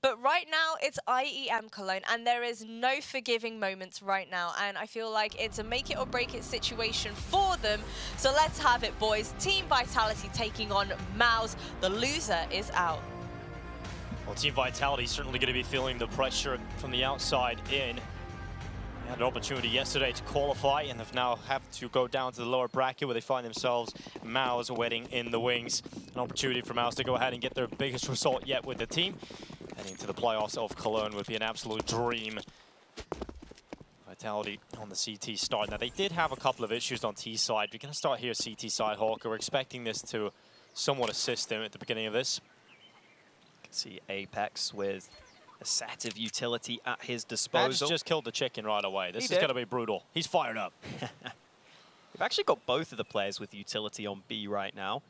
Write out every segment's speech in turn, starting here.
But right now, it's IEM Cologne, and there is no forgiving moments right now. And I feel like it's a make it or break it situation for them. So let's have it, boys. Team Vitality taking on MOUZ. The loser is out. Well, Team Vitality is certainly going to be feeling the pressure from the outside in. They had an opportunity yesterday to qualify and have now have to go down to the lower bracket where they find themselves MOUZ waiting in the wings. An opportunity for MOUZ to go ahead and get their biggest result yet with the team. Heading to the playoffs of Cologne would be an absolute dream. Vitality on the CT start. Now, they did have a couple of issues on T side. We're going to start here CT side, Hawker. We're expecting this to somewhat assist them at the beginning of this. See Apex with a set of utility at his disposal. Badge just killed the chicken right away. This is going to be brutal. He's fired up. We've actually got both of the players with utility on B right now.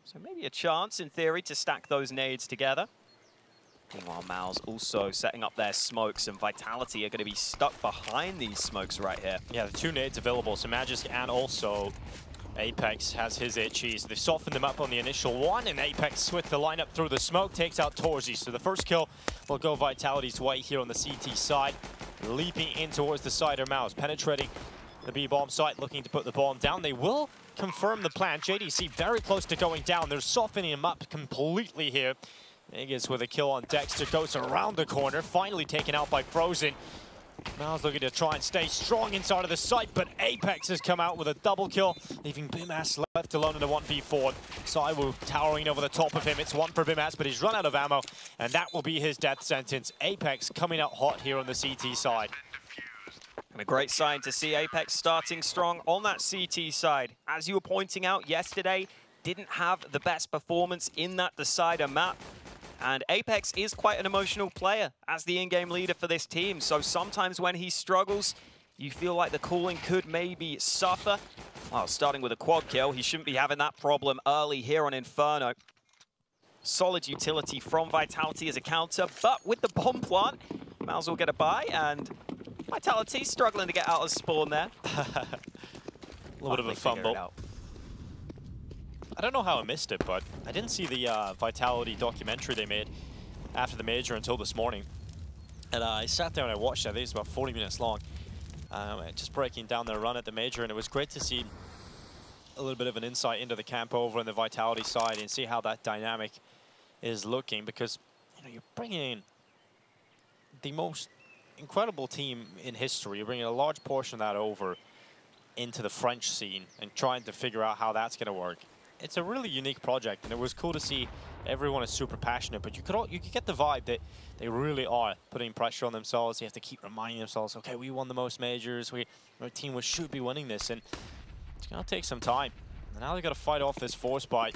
So maybe a chance, in theory, to stack those nades together. Meanwhile, MOUZ also setting up their smokes, and Vitality are going to be stuck behind these smokes right here. Yeah, the two nades available, so Magisk and also Apex has his itchies. They've softened them up on the initial one, and Apex with the lineup through the smoke takes out Torzi. So the first kill will go Vitality's way here on the CT side. Leaping in towards the side are MOUZ, penetrating the B-bomb site, looking to put the bomb down. They will confirm the plan. JDC very close to going down. They're softening him up completely here. Vegas with a kill on Dexter, goes around the corner, finally taken out by Frozen. MOUZ looking to try and stay strong inside of the site, but Apex has come out with a double kill, leaving Bimas left alone in a 1v4. ZywOo towering over the top of him. It's one for Bimas, but he's run out of ammo, and that will be his death sentence. Apex coming out hot here on the CT side. And a great sign to see Apex starting strong on that CT side. As you were pointing out yesterday, didn't have the best performance in that decider map. And Apex is quite an emotional player as the in-game leader for this team. So sometimes when he struggles, you feel like the cooling could maybe suffer. Well, starting with a quad kill, he shouldn't be having that problem early here on Inferno. Solid utility from Vitality as a counter, but with the bomb plant, MOUZ will get a buy, and Vitality struggling to get out of spawn there. A little bit of a fumble. I don't know how I missed it, but I didn't see the Vitality documentary they made after the major until this morning. And I sat there and I watched it. I think it's about 40 minutes long. Just breaking down their run at the major, and it was great to see a little bit of an insight into the camp over on the Vitality side and see how that dynamic is looking, because you're bringing in the most incredible team in history. You're bringing a large portion of that over into the French scene and trying to figure out how that's going to work. It's a really unique project, and it was cool to see everyone is super passionate, but you could get the vibe that they really are putting pressure on themselves. They have to keep reminding themselves, okay, we won the most majors, our team should be winning this, and it's going to take some time. And now they've got to fight off this force bite.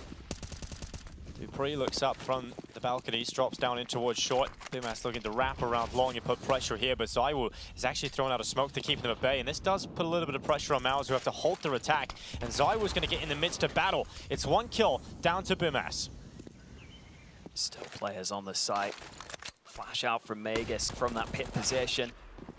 dupreeh looks up from the balconies, drops down in towards short. Bimas looking to wrap around long and put pressure here, but ZywOo is actually throwing out a smoke to keep them at bay, and this does put a little bit of pressure on MOUZ, who have to halt their attack, and ZywOo's going to get in the midst of battle. It's one kill down to Bimas. Still players on the site. Flash out from Magus from that pit position.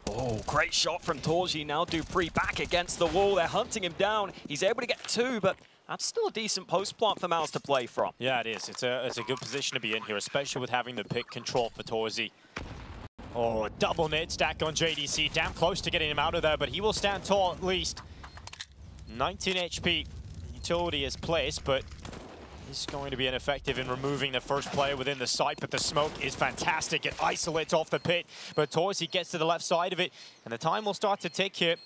Oh, great shot from Torzi. Now dupreeh back against the wall. They're hunting him down. He's able to get two, but that's still a decent post plant for MOUZ to play from. Yeah, it is. It's a good position to be in here, especially with having the pick control for Torzi. Oh, double nade stack on JDC. Damn close to getting him out of there, but he will stand tall at least. 19 HP. Utility is placed, but he's going to be ineffective in removing the first player within the site, but the smoke is fantastic. It isolates off the pit, but Torzi gets to the left side of it, and the time will start to tick here.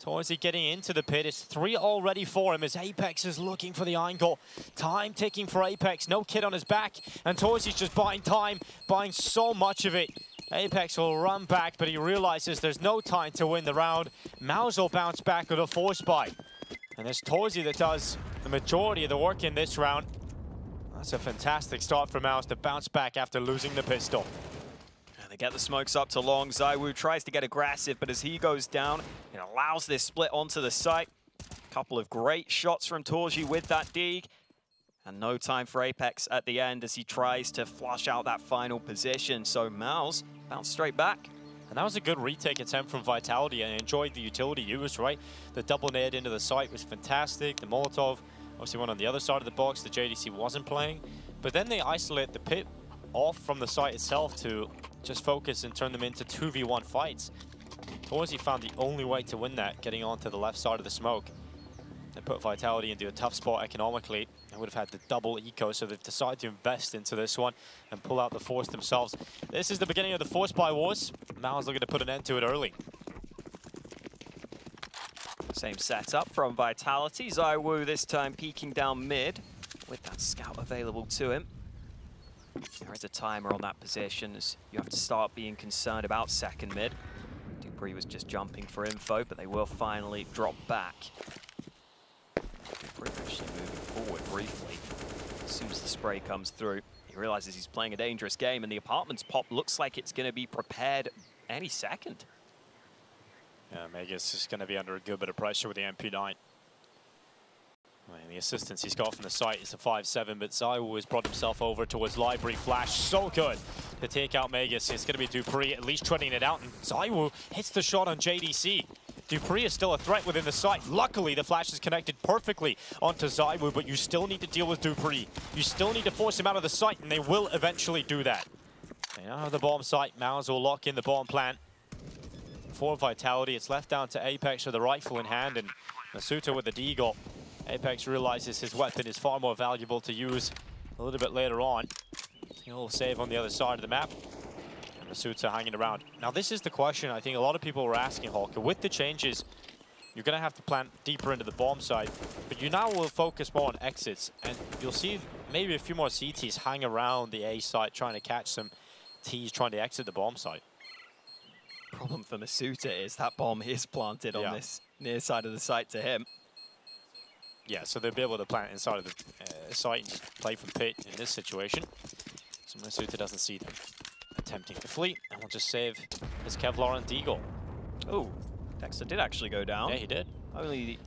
Torzi getting into the pit. It's 3 already for him as Apex is looking for the angle. Time ticking for Apex. No kid on his back, and Torzi's just buying time, buying so much of it. Apex will run back, but he realizes there's no time to win the round. MOUZ will bounce back with a force bite. And it's Torzi that does the majority of the work in this round. That's a fantastic start for MOUZ to bounce back after losing the pistol. And they get the smokes up to long. ZywOo tries to get aggressive, but as he goes down, it allows this split onto the site. A couple of great shots from Torzi with that dig. And no time for Apex at the end as he tries to flush out that final position. So MOUZ bounce straight back. And that was a good retake attempt from Vitality, and I enjoyed the utility used, right? The double nade into the site was fantastic. The Molotov obviously went on the other side of the box. The JDC wasn't playing. But then they isolate the pit off from the site itself to just focus and turn them into 2v1 fights. Torzy found the only way to win that, getting onto the left side of the smoke. They put Vitality into a tough spot economically. They would have had the double eco, so they've decided to invest into this one and pull out the Force themselves. This is the beginning of the Force buy wars. MOUZ looking to put an end to it early. Same setup from Vitality. ZywOo this time peeking down mid with that scout available to him. There is a timer on that position as you have to start being concerned about second mid. dupreeh was just jumping for info, but they will finally drop back. dupreeh actually moving forward briefly. As soon as the spray comes through, he realizes he's playing a dangerous game, and the apartment's pop looks like it's going to be prepared any second. Yeah, Megas is going to be under a good bit of pressure with the MP9. And the assistance he's got from the site is a 5-7, but ZywOo has brought himself over towards Library Flash. So good to take out Megas. It's going to be dupreeh at least treading it out, and ZywOo hits the shot on JDC. dupreeh is still a threat within the site. Luckily, the flash is connected perfectly onto ZywOo, but you still need to deal with dupreeh. You still need to force him out of the site, and they will eventually do that. They now have the bomb site. MOUZ will lock in the bomb plant. For Vitality, it's left down to Apex with the rifle in hand and misutaaa with the deagle. Apex realizes his weapon is far more valuable to use a little bit later on. He'll save on the other side of the map. And misutaaa hanging around. Now this is the question I think a lot of people were asking, Hulker. With the changes, you're going to have to plant deeper into the bomb site, but you now will focus more on exits, and you'll see maybe a few more CTs hang around the A site trying to catch some Ts trying to exit the bomb site. Problem for misutaaa is that bomb is planted on this near side of the site to him. Yeah, so they'll be able to plant inside of the site and just play from pit in this situation. So misutaaa doesn't see them attempting to flee, and will just save his Kevlar and deagle. Oh, Dexter did actually go down. Yeah, he did. Only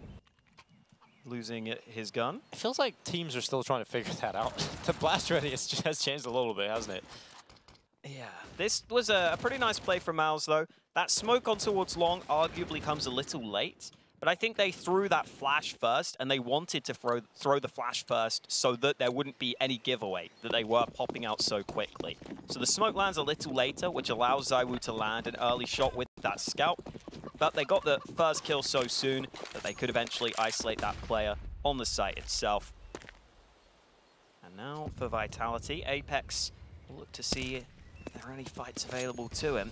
losing his gun. It feels like teams are still trying to figure that out. The blast radius has changed a little bit, hasn't it? Yeah, this was a pretty nice play from MOUZ, though. That smoke on towards long arguably comes a little late, but I think they threw that flash first, and they wanted to throw the flash first so that there wouldn't be any giveaway, that they were popping out so quickly. So the smoke lands a little later, which allows ZywOo to land an early shot with that scout, but they got the first kill so soon that they could eventually isolate that player on the site itself. And now for Vitality, Apex will look to see if there are any fights available to him.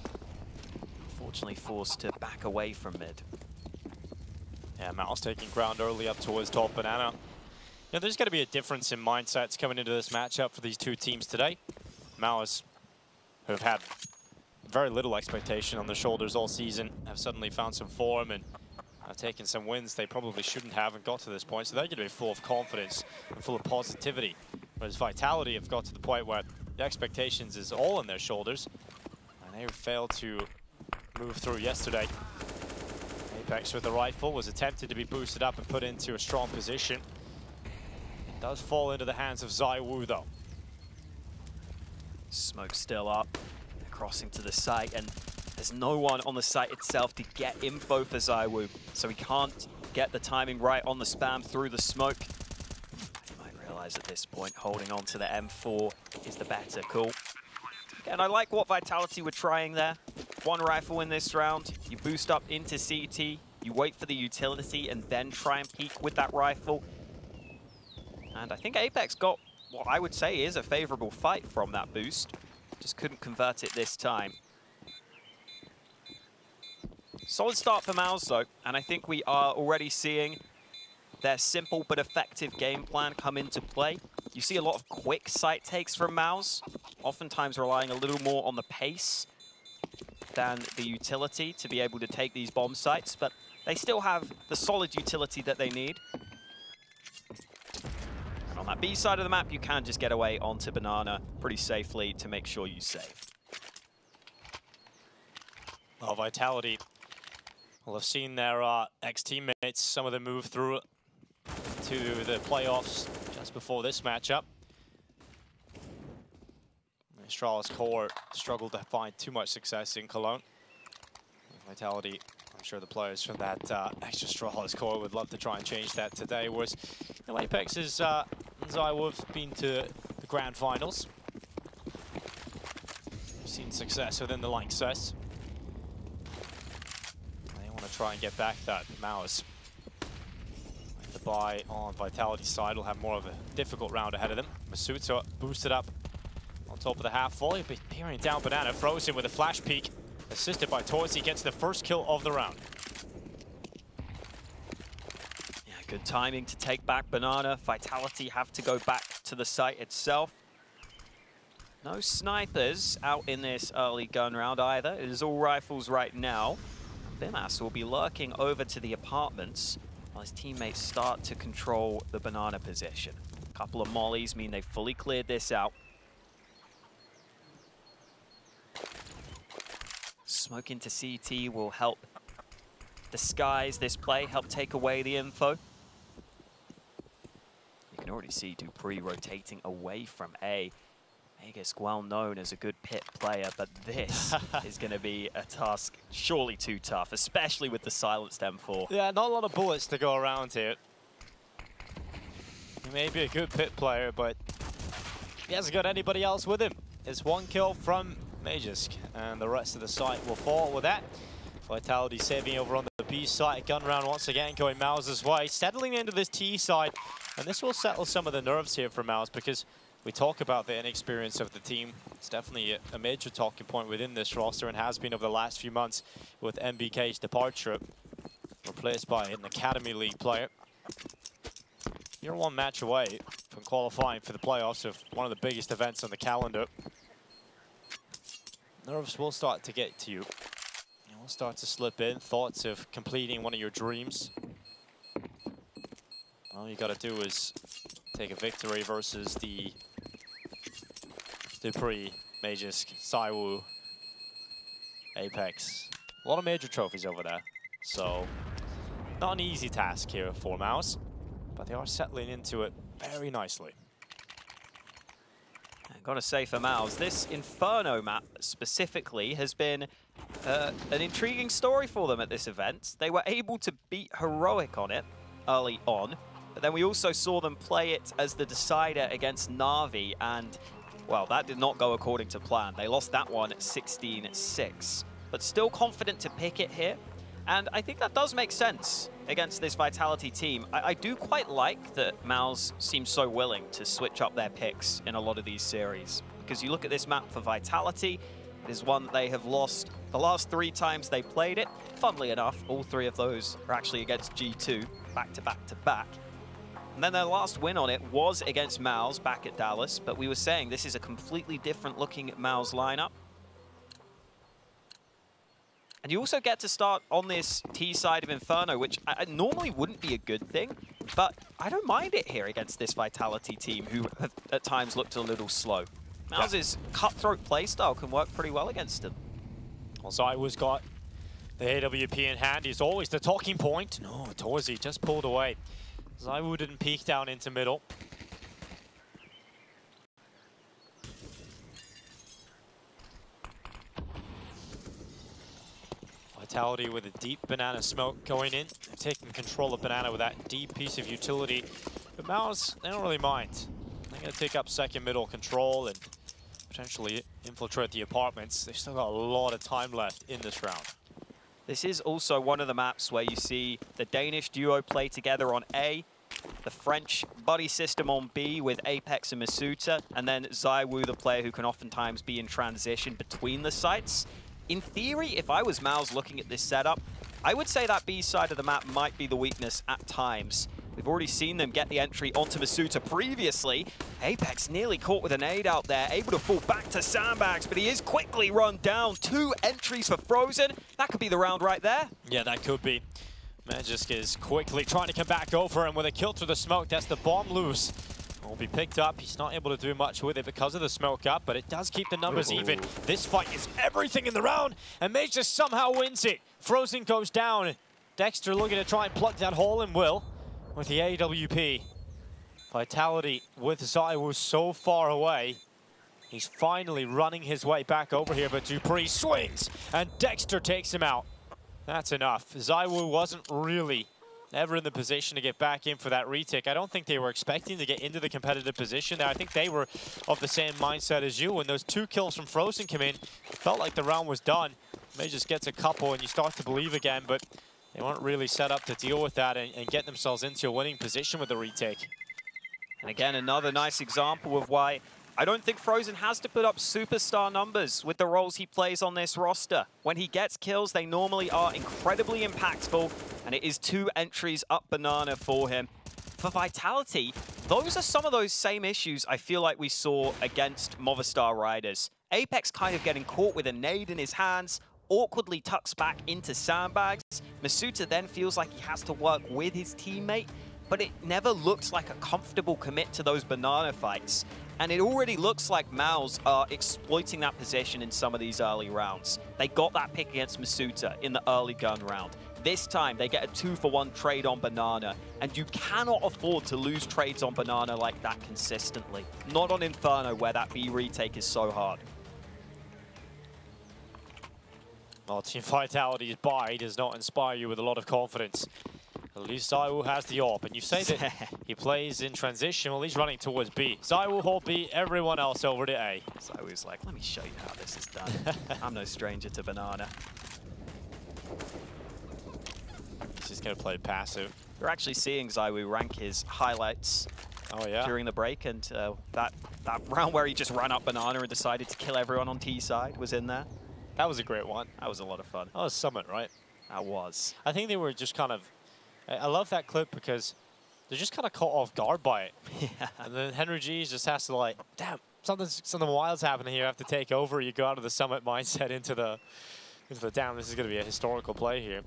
Unfortunately forced to back away from mid. Yeah, MOUZ taking ground early up towards top banana. Yeah, there's going to be a difference in mindsets coming into this matchup for these two teams today. MOUZ, who have had very little expectation on their shoulders all season, have suddenly found some form and have taken some wins they probably shouldn't have and got to this point. So they're going to be full of confidence and full of positivity. Whereas Vitality have got to the point where the expectations is all on their shoulders, and they failed to move through yesterday. Apex with the rifle was attempted to be boosted up and put into a strong position. It does fall into the hands of ZywOo though. Smoke still up, they're crossing to the site, and there's no one on the site itself to get info for ZywOo, so he can't get the timing right on the spam through the smoke. At this point, holding on to the M4 is the better call. And I like what Vitality were trying there. One rifle in this round, you boost up into CT, you wait for the utility and then try and peek with that rifle. And I think Apex got what I would say is a favorable fight from that boost. Just couldn't convert it this time. Solid start for MOUZ though, and I think we are already seeing their simple but effective game plan come into play. You see a lot of quick site takes from MOUZ, oftentimes relying a little more on the pace than the utility to be able to take these bomb sites, but they still have the solid utility that they need. And on that B side of the map, you can just get away onto Banana pretty safely to make sure you save. Well, Vitality will have seen their ex-teammates, some of them move through to the playoffs just before this matchup. Astralis core struggled to find too much success in Cologne. Vitality, I'm sure the players from that extra Astralis core would love to try and change that today. Whereas Apex's ZywOo have been to the grand finals. seen success within the Lanxess. They want to try and get back that MOUZ. The buy on Vitality's side will have more of a difficult round ahead of them. misutaaa boosted up on top of the half volley, but peering down Banana, frozen with a flash peek. Assisted by Torsey, gets the first kill of the round. Yeah, good timing to take back Banana. Vitality have to go back to the site itself. No snipers out in this early gun round either. It is all rifles right now. Bimas will be lurking over to the apartments while his teammates start to control the Banana position. A couple of mollies mean they've fully cleared this out. Smoke into CT will help disguise this play, help take away the info. You can already see dupreeh rotating away from A. Aegis, well known as a good pit player, but this is going to be a task surely too tough, especially with the silenced M4. Yeah, not a lot of bullets to go around here. He may be a good pit player, but he hasn't got anybody else with him. It's one kill from Magisk, and the rest of the site will fall with that. Vitality saving over on the B side. Gun round once again going MOUZ's way, settling into this T side, and this will settle some of the nerves here for MOUZ, because we talk about the inexperience of the team. It's definitely a major talking point within this roster and has been over the last few months with MBK's departure, replaced by an Academy League player. You're one match away from qualifying for the playoffs of one of the biggest events on the calendar. Nerves will start to get to you. You'll start to slip in thoughts of completing one of your dreams. All you gotta do is take a victory versus the dupreeh, Magisk, ZywOo, Apex. A lot of major trophies over there. So, not an easy task here for MOUZ, but they are settling into it very nicely. I've got to say for MOUZ, this Inferno map specifically has been an intriguing story for them at this event. They were able to beat Heroic on it early on, but then we also saw them play it as the decider against Na'Vi, and, well, that did not go according to plan. They lost that one 16-6, but still confident to pick it here. And I think that does make sense against this Vitality team. I do quite like that MOUZ seems so willing to switch up their picks in a lot of these series. Because you look at this map for Vitality, it is one that they have lost the last 3 times they played it. Funnily enough, all 3 of those are actually against G2, back to back to back. And then their last win on it was against MOUZ back at Dallas, but we were saying this is a completely different looking MOUZ lineup. And you also get to start on this T side of Inferno, which I normally wouldn't be a good thing, but I don't mind it here against this Vitality team, who have at times looked a little slow. MOUZ's cutthroat playstyle can work pretty well against him. Well, ZywOo's got the AWP in hand. He's always the talking point. No, Torsey just pulled away. ZywOo didn't peek down into middle. Vitality with a deep Banana smoke going in. They're taking control of Banana with that deep piece of utility. But MOUZ, they don't really mind. They're going to take up second middle control and potentially infiltrate the apartments. They've still got a lot of time left in this round. This is also one of the maps where you see the Danish duo play together on A, the French buddy system on B with Apex and misutaaa, and then ZywOo, the player who can oftentimes be in transition between the sites. In theory, if I was MOUZ looking at this setup, I would say that B side of the map might be the weakness at times. We've already seen them get the entry onto misutaaa previously. Apex nearly caught with a nade out there, able to fall back to sandbags, but he is quickly run down. 2 entries for Frozen. That could be the round right there. Yeah, that could be. Magisk is quickly trying to come back over, and with a kill through the smoke, that's the bomb loose. Will be picked up. He's not able to do much with it because of the smoke up, but it does keep the numbers even. This fight is everything in the round, and Magisk somehow wins it. Frozen goes down. Dexter looking to try and plug that hole, and will with the AWP. Vitality with ZywOo so far away. He's finally running his way back over here, but dupreeh swings, and Dexter takes him out. That's enough. ZywOo wasn't really never in the position to get back in for that retake. I don't think they were expecting to get into the competitive position there. I think they were of the same mindset as you. When those 2 kills from Frozen come in, it felt like the round was done. May just gets a couple and you start to believe again, but they weren't really set up to deal with that and get themselves into a winning position with the retake. And again, another nice example of why I don't think Frozen has to put up superstar numbers with the roles he plays on this roster. When he gets kills, they normally are incredibly impactful, and it is 2 entries up banana for him. For Vitality, those are some of those same issues I feel like we saw against Movistar Riders. Apex kind of getting caught with a nade in his hands, awkwardly tucks back into sandbags. misutaaa then feels like he has to work with his teammate, but it never looks like a comfortable commit to those banana fights. And it already looks like MOUZ are exploiting that position in some of these early rounds. They got that pick against misutaaa in the early gun round. This time, they get a 2-for-1 trade on banana, and you cannot afford to lose trades on banana like that consistently. Not on Inferno, where that B retake is so hard. Well, Team Vitality's buy does not inspire you with a lot of confidence. At least ZywOo has the AWP, and you say that he plays in transition. Well, he's running towards B. ZywOo hold B, everyone else over to A. ZywOo's like, let me show you how this is done. I'm no stranger to banana. He's just going to play passive. We're actually seeing ZywOo rank his highlights during the break, and that round where he just ran up banana and decided to kill everyone on T side was in there. That was a great one. That was a lot of fun. That was Summit, right? That was. I think they were just kind of... I love that clip because they're just kind of caught off guard by it. Yeah. And then Henry G just has to like, damn, something wild's happening here. I have to take over. You go out of the Summit mindset into the damn, this is going to be a historical play here.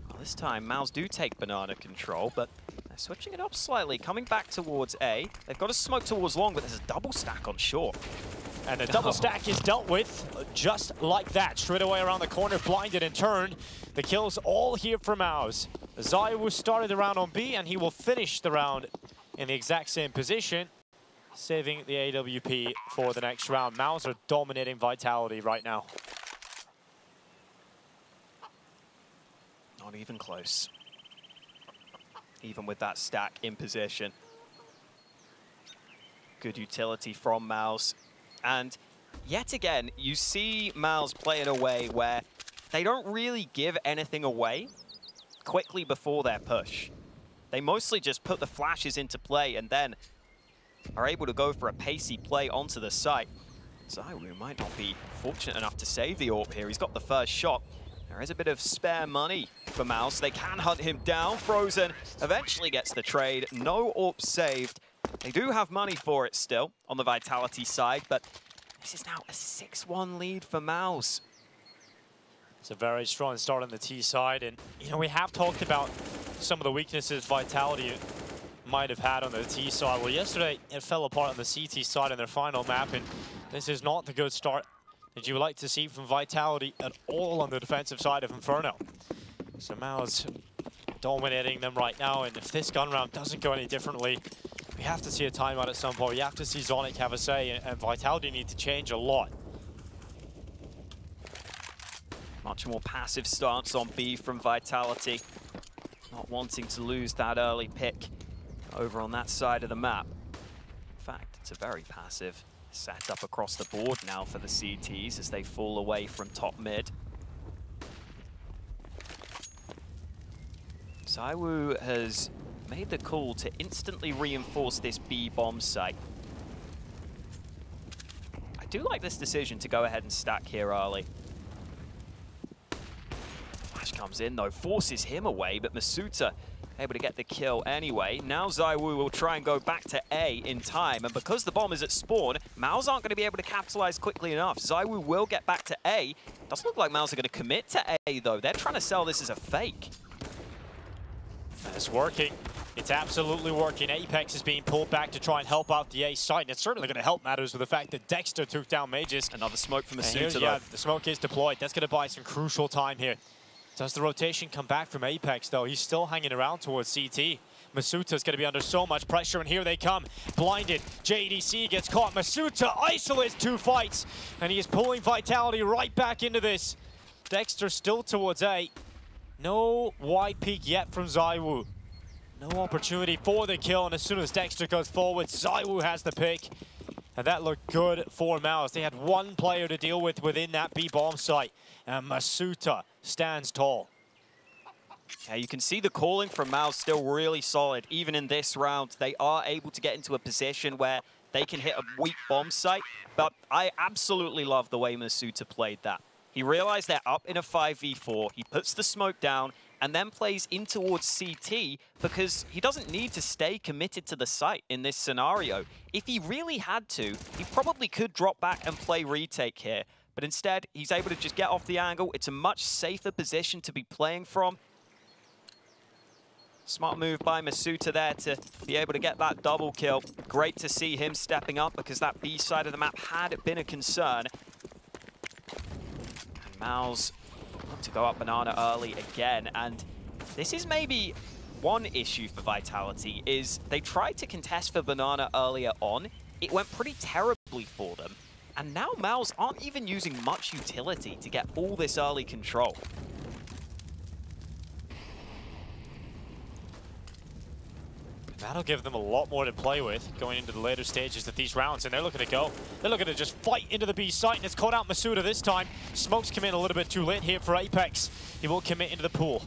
Well, this time, MOUZ do take banana control, but they're switching it up slightly, coming back towards A. They've got a smoke towards long, but there's a double stack on short. And the double stack is dealt with just like that. Straight away around the corner, blinded and turned. The kills all here for MOUZ. ZywOo started the round on B, and he will finish the round in the exact same position, saving the AWP for the next round. MOUZ are dominating Vitality right now. Not even close. Even with that stack in position. Good utility from MOUZ. And yet again, you see MOUZ play in a way where they don't really give anything away quickly before their push. They mostly just put the flashes into play and then are able to go for a pacey play onto the site. ZywOo might not be fortunate enough to save the AWP here. He's got the first shot. There is a bit of spare money for MOUZ. They can hunt him down. Frozen eventually gets the trade. No AWP saved. They do have money for it still on the Vitality side, but this is now a 6-1 lead for MOUZ. It's a very strong start on the T side, and you know, we have talked about some of the weaknesses Vitality might have had on the T side. Well, yesterday it fell apart on the CT side in their final map, and this is not the good start that you would like to see from Vitality at all on the defensive side of Inferno. So MOUZ dominating them right now, and if this gun round doesn't go any differently, we have to see a timeout at some point. You have to see Zonic have a say, and Vitality need to change a lot. Much more passive stance on B from Vitality. Not wanting to lose that early pick over on that side of the map. In fact, it's a very passive setup across the board now for the CTs as they fall away from top mid. ZywOo has made the call to instantly reinforce this B bomb site. I do like this decision to go ahead and stack here early. Flash comes in though, forces him away, but misutaaa able to get the kill anyway. Now ZywOo will try and go back to A in time, and because the bomb is at spawn, MOUZ aren't going to be able to capitalize quickly enough. ZywOo will get back to A. Doesn't look like MOUZ are going to commit to A though. They're trying to sell this as a fake. And it's working. It's absolutely working. Apex is being pulled back to try and help out the A side, and it's certainly going to help matters with the fact that Dexter took down Mages. Another smoke from misutaaa. Yeah, the smoke is deployed. That's going to buy some crucial time here. Does the rotation come back from Apex, though? He's still hanging around towards CT. misutaaa's going to be under so much pressure, and here they come. Blinded. JDC gets caught. misutaaa isolates 2 fights, and he is pulling Vitality right back into this. Dexter still towards A. No wide peek yet from ZywOo. No opportunity for the kill, and as soon as Dexter goes forward, ZywOo has the pick. And that looked good for MOUZ. They had one player to deal with within that B bomb site, and misutaaa stands tall. Yeah, you can see the calling from MOUZ still really solid. Even in this round, they are able to get into a position where they can hit a weak bomb site, but I absolutely love the way misutaaa played that. He realized they're up in a 5v4, he puts the smoke down, and then plays in towards CT because he doesn't need to stay committed to the site in this scenario. If he really had to, he probably could drop back and play retake here, but instead, he's able to just get off the angle. It's a much safer position to be playing from. Smart move by misutaaa there to be able to get that double kill. Great to see him stepping up because that B side of the map had been a concern. And MOUZ to go up banana early again, and this is maybe one issue for Vitality, is they tried to contest for banana earlier on. It went pretty terribly for them, and now MOUZ aren't even using much utility to get all this early control. That'll give them a lot more to play with going into the later stages of these rounds, and they're looking to go. They're looking to just fight into the B site, and it's caught out misutaaa this time. Smokes come in a little bit too late here for Apex. He will commit into the pool.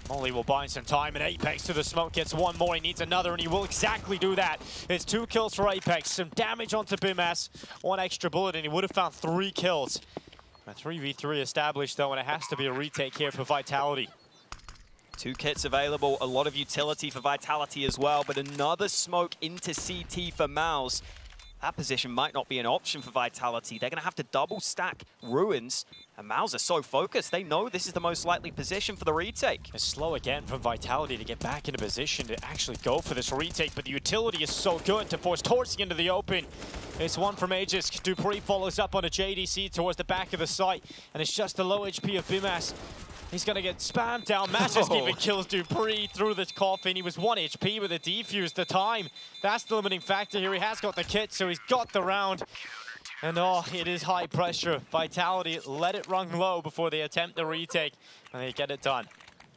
Molly will buy some time, and Apex to the smoke gets one more. He needs another, and he will exactly do that. It's 2 kills for Apex. Some damage onto Bimas. 1 extra bullet, and he would have found 3 kills. A 3v3 established, though, and it has to be a retake here for Vitality. 2 kits available, a lot of utility for Vitality as well, but another smoke into CT for MOUZ. That position might not be an option for Vitality. They're going to have to double stack Ruins, and MOUZ are so focused, they know this is the most likely position for the retake. It's slow again from Vitality to get back into position to actually go for this retake, but the utility is so good to force Torsi into the open. It's one from Aegis. dupreeh follows up on a JDC towards the back of the site, and it's just the low HP of Bimas. He's going to get spammed down. Magisk even kills dupreeh through the coffin. He was 1 HP with a defuse. The time, that's the limiting factor here. He has got the kit, so he's got the round. And oh, it is high pressure. Vitality let it run low before they attempt the retake, and they get it done.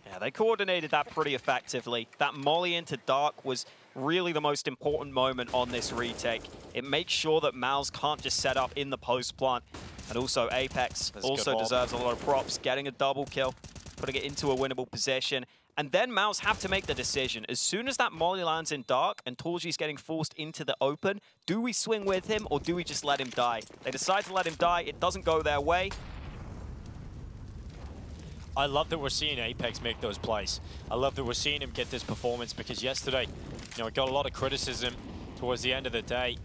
Yeah, they coordinated that pretty effectively. That molly into dark was really the most important moment on this retake. It makes sure that MOUZ can't just set up in the post plant. And also Apex also deserves a lot of props, getting a double kill, putting it into a winnable position. And then MOUZ have to make the decision. As soon as that molly lands in dark and Torsi's getting forced into the open, do we swing with him or do we just let him die? They decide to let him die. It doesn't go their way. I love that we're seeing Apex make those plays. I love that we're seeing him get this performance, because yesterday, it got a lot of criticism towards the end of the day.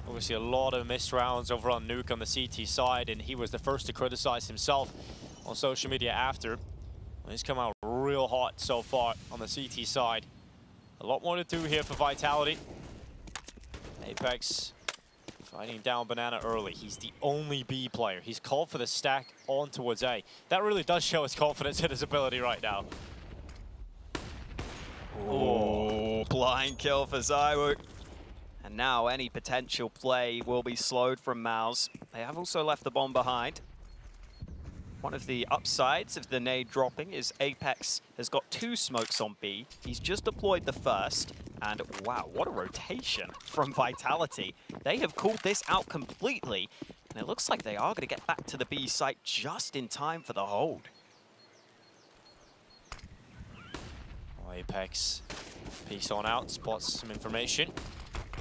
Obviously a lot of missed rounds over on Nuke on the CT side, and he was the first to criticize himself on social media after. He's come out real hot so far on the CT side. A lot more to do here for Vitality. Apex fighting down banana early. He's the only B player. He's called for the stack on towards A. That really does show his confidence in his ability right now. Oh, blind kill for ZywOo. And now any potential play will be slowed from MOUZ. They have also left the bomb behind. One of the upsides of the nade dropping is Apex has got 2 smokes on B. He's just deployed the first. And wow, what a rotation from Vitality. They have called this out completely. And it looks like they are going to get back to the B site just in time for the hold. Apex peeks on out, spots some information.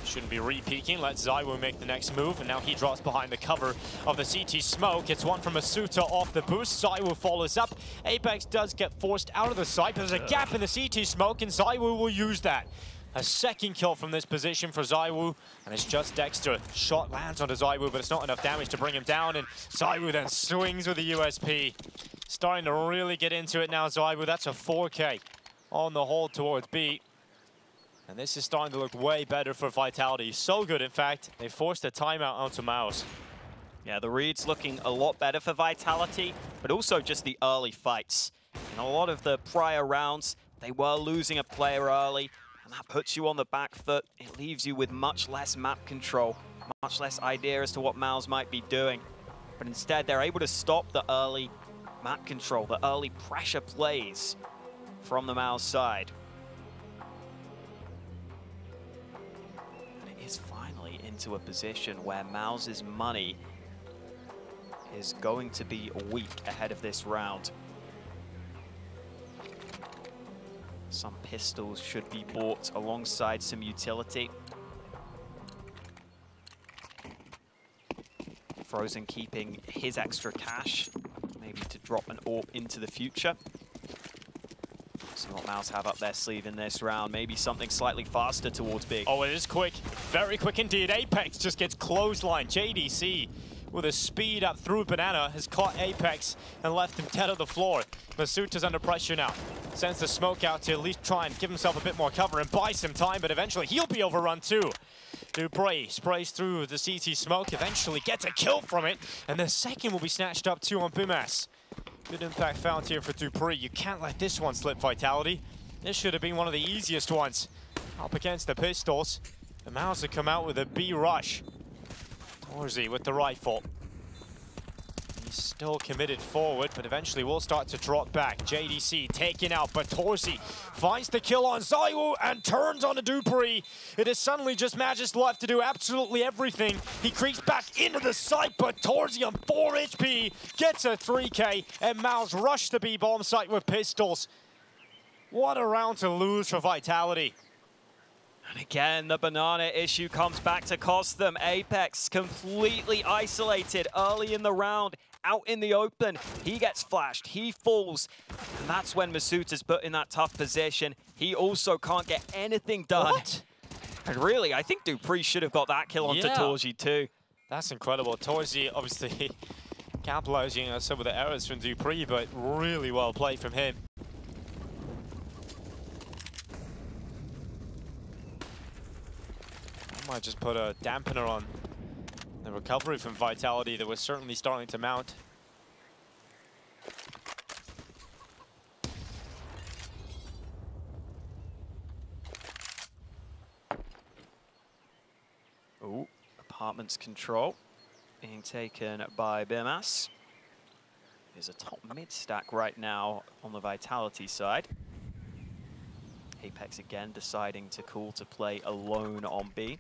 Shouldn't be re-peeking, lets ZywOo make the next move, and now he drops behind the cover of the CT smoke. It's one from misutaaa off the boost. ZywOo follows up. Apex does get forced out of the site, but there's a gap in the CT smoke, and ZywOo will use that. A second kill from this position for ZywOo, and it's just Dexter. Shot lands onto ZywOo, but it's not enough damage to bring him down, and ZywOo then swings with the USP. Starting to really get into it now, ZywOo. That's a 4K on the hold towards B. And this is starting to look way better for Vitality. So good, in fact, they forced a timeout onto MOUZ. Yeah, the read's looking a lot better for Vitality, but also just the early fights. In a lot of the prior rounds, they were losing a player early, and that puts you on the back foot. It leaves you with much less map control, much less idea as to what MOUZ might be doing. But instead, they're able to stop the early map control, the early pressure plays from the MOUZ side. And it is finally into a position where MOUZ's money is going to be a week ahead of this round. Some pistols should be bought alongside some utility. Frozen keeping his extra cash, maybe to drop an AWP into the future. See what MOUZ have up their sleeve in this round. Maybe something slightly faster towards B. Oh, it is quick. Very quick indeed. Apex just gets clotheslined. JDC with a speed up through Banana has caught Apex and left him dead on the floor. misutaaa's under pressure now. Sends the smoke out to at least try and give himself a bit more cover and buy some time, but eventually he'll be overrun too. dupreeh sprays through the CT smoke, eventually gets a kill from it, and the second will be snatched up too on Bimas. Good impact found here for dupreeh. You can't let this one slip, Vitality. This should have been one of the easiest ones. Up against the pistols. The MOUZ have come out with a B rush. Torzy with the rifle. He's still committed forward, but eventually will start to drop back. JDC taken out, but Torzy finds the kill on ZywOo and turns on the dupreeh. It is suddenly just Magisk left to do absolutely everything. He creeps back into the site, but Torzy on 4 HP gets a 3K, and MOUZ rush the B-bomb site with pistols. What a round to lose for Vitality. And again, the banana issue comes back to cost them. Apex completely isolated early in the round, out in the open. He gets flashed, he falls, and that's when misutaaa's put in that tough position. He also can't get anything done. What? And really, I think dupreeh should have got that kill onto Torzy too. That's incredible. Torzy obviously capitalizing on some of the errors from dupreeh, but really well played from him. Might just put a dampener on the recovery from Vitality that was certainly starting to mount. Oh, apartments control being taken by Bimas. There's a top mid stack right now on the Vitality side. Apex again deciding to call to play alone on B.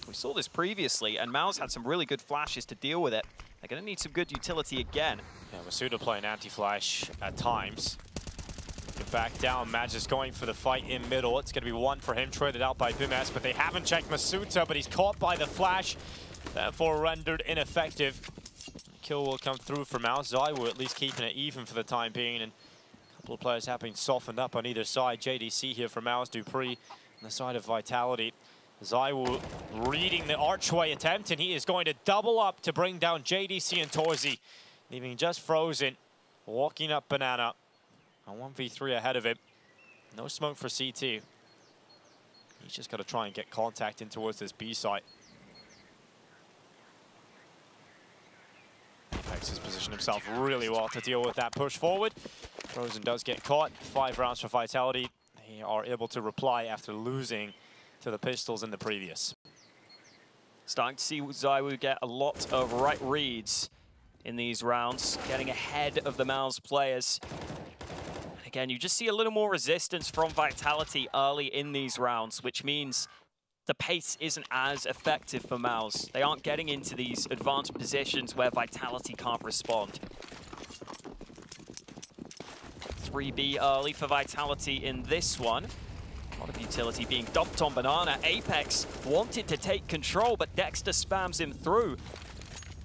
We saw this previously, and MOUZ had some really good flashes to deal with it. They're going to need some good utility again. Yeah, misutaaa playing anti-flash at times. Back down, Magisk going for the fight in middle. It's going to be one for him, traded out by Bimas, but they haven't checked misutaaa, but he's caught by the flash, therefore rendered ineffective. Kill will come through for MOUZ. ZywOo at least keeping it even for the time being, and a couple of players have been softened up on either side. JDC here for MOUZ, dupreeh on the side of Vitality. ZywOo reading the archway attempt, and he is going to double up to bring down JDC and Torzy, leaving just Frozen, walking up Banana. A 1v3 ahead of him. No smoke for CT. He's just got to try and get contact in towards this B site. Apex has positioned himself really well to deal with that push forward. Frozen does get caught. 5 rounds for Vitality. They are able to reply after losing to the pistols in the previous. Starting to see ZywOo get a lot of right reads in these rounds, getting ahead of the MOUZ players. And again, you just see a little more resistance from Vitality early in these rounds, which means the pace isn't as effective for MOUZ. They aren't getting into these advanced positions where Vitality can't respond. 3B early for Vitality in this one. A lot of utility being dumped on Banana. Apex wanted to take control, but Dexter spams him through.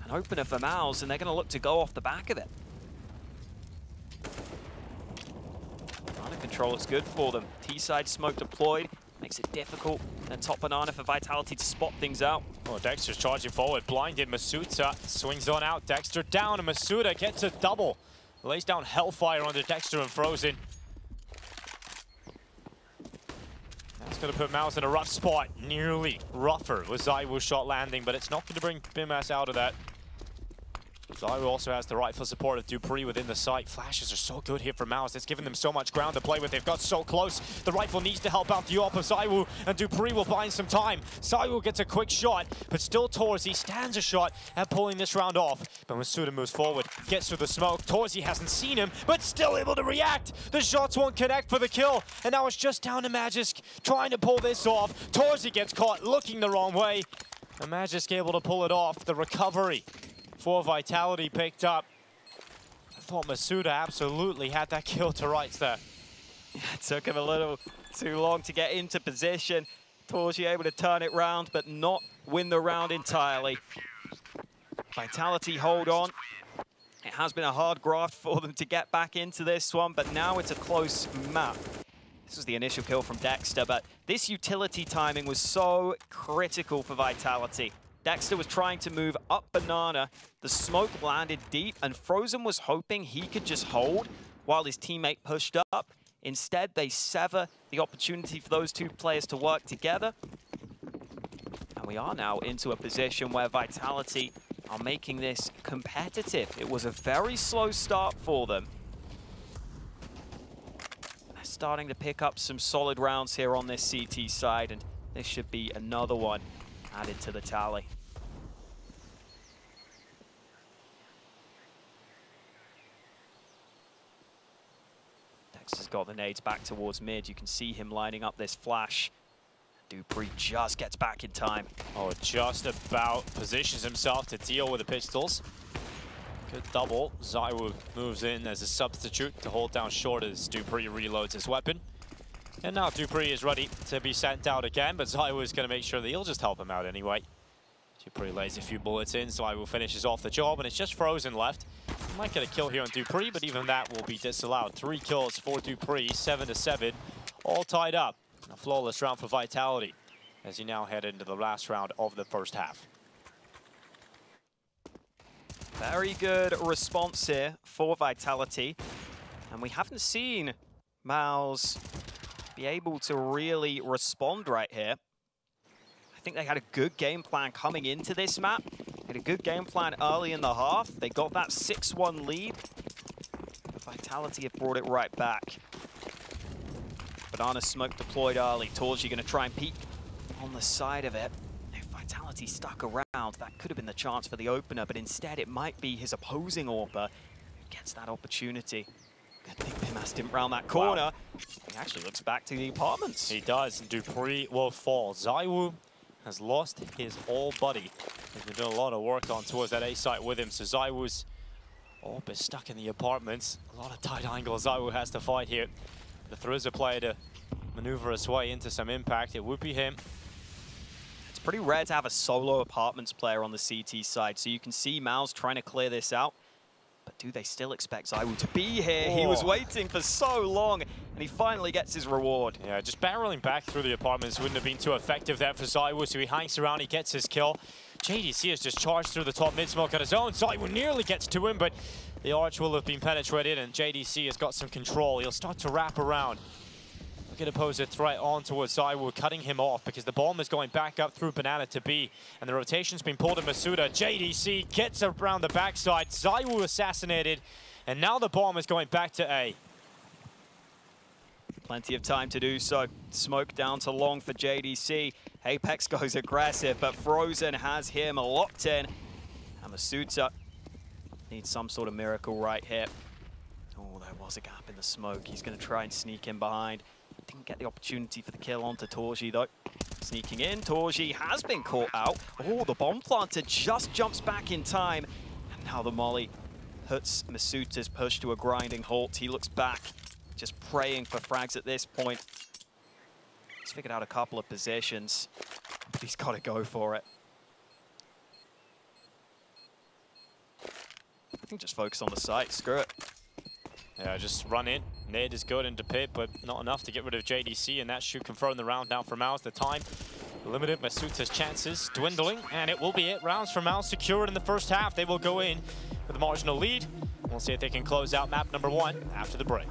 An opener for MOUZ, and they're going to look to go off the back of it. Banana control looks good for them. T-side smoke deployed. Makes it difficult. And top Banana for Vitality to spot things out. Oh, Dexter's charging forward. Blinded misutaaa. Swings on out. Dexter down, and misutaaa gets a double. Lays down Hellfire onto Dexter and Frozen. That's going to put MOUZ in a rough spot. Nearly rougher with ZywOo's shot landing, but it's not going to bring Bimas out of that. ZywOo also has the rifle support of dupreeh within the site. Flashes are so good here for MOUZ. It's given them so much ground to play with. They've got so close. The rifle needs to help out the AWP of ZywOo, and dupreeh will buy some time. ZywOo gets a quick shot, but still Torzy stands a shot at pulling this round off. But misutaaa moves forward, gets through the smoke. Torzy hasn't seen him, but still able to react. The shots won't connect for the kill, and now it's just down to Magisk trying to pull this off. Torzy gets caught looking the wrong way, and Magisk able to pull it off. The recovery for Vitality picked up. I thought misutaaa absolutely had that kill to rights there. Yeah, it took him a little too long to get into position. Torzy able to turn it round, but not win the round entirely. Vitality hold on. It has been a hard graft for them to get back into this one, but now it's a close map. This was the initial kill from Dexter, but this utility timing was so critical for Vitality. Dexter was trying to move up banana, the smoke landed deep, and Frozen was hoping he could just hold while his teammate pushed up. Instead, they sever the opportunity for those two players to work together. And we are now into a position where Vitality are making this competitive. It was a very slow start for them. They're starting to pick up some solid rounds here on this CT side, and this should be another one added to the tally. Dexter's got the nades back towards mid. You can see him lining up this flash. dupreeh just gets back in time. Oh, just about positions himself to deal with the pistols. Good double. ZywOo moves in as a substitute to hold down short as dupreeh reloads his weapon. And now dupreeh is ready to be sent out again, but ZywOo is going to make sure that he'll just help him out anyway. dupreeh lays a few bullets in, ZywOo finishes off the job, and it's just Frozen left. He might get a kill here on dupreeh, but even that will be disallowed. 3 kills for dupreeh, 7-7, all tied up. A flawless round for Vitality as you now head into the last round of the first half. Very good response here for Vitality. And we haven't seen MOUZ be able to really respond right here. I think they had a good game plan coming into this map. They had a good game plan early in the half. They got that 6-1 lead. Vitality have brought it right back. Banana smoke deployed early. Torzy going to try and peek on the side of it. If Vitality stuck around, that could have been the chance for the opener, but instead it might be his opposing AWPer who gets that opportunity. Good thing Pimas didn't round that corner. Wow. He actually looks back to the apartments. He does, and dupreeh will fall. ZywOo has lost his old buddy. He's been doing a lot of work on towards that A site with him, so ZywOo's AWP is stuck in the apartments. A lot of tight angles ZywOo has to fight here. If there is a player to maneuver his way into some impact, it would be him. It's pretty rare to have a solo apartments player on the CT side, so you can see MOUZ trying to clear this out. But do they still expect ZywOo to be here? Oh. He was waiting for so long, and he finally gets his reward. Yeah, just barreling back through the apartments wouldn't have been too effective there for ZywOo, so he hangs around, he gets his kill. JDC has just charged through the top mid-smoke on his own. ZywOo nearly gets to him, but the arch will have been penetrated, and JDC has got some control. He'll start to wrap around. Looking to pose a threat on towards ZywOo, cutting him off because the bomb is going back up through banana to B, and the rotation's been pulled to misutaaa. JDC gets around the backside. ZywOo assassinated, and now the bomb is going back to A. Plenty of time to do so. Smoke down to long for JDC. Apex goes aggressive, but Frozen has him locked in. And misutaaa needs some sort of miracle right here. Oh, there was a gap in the smoke. He's going to try and sneak in behind. Didn't get the opportunity for the kill onto Torzy, though. Sneaking in, Torzy has been caught out. Oh, the bomb planter just jumps back in time. And now the molly puts misutaaa's push to a grinding halt. He looks back, just praying for frags at this point. He's figured out a couple of positions, but he's got to go for it. I think just focus on the site, screw it. Yeah, just run in. Nade is good into pit, but not enough to get rid of JDC, and that should confirm the round now for MOUZ. The time limited, misutaaa's chances dwindling, and it will be it. Rounds for MOUZ secured in the first half. They will go in with a marginal lead. We'll see if they can close out map number 1 after the break.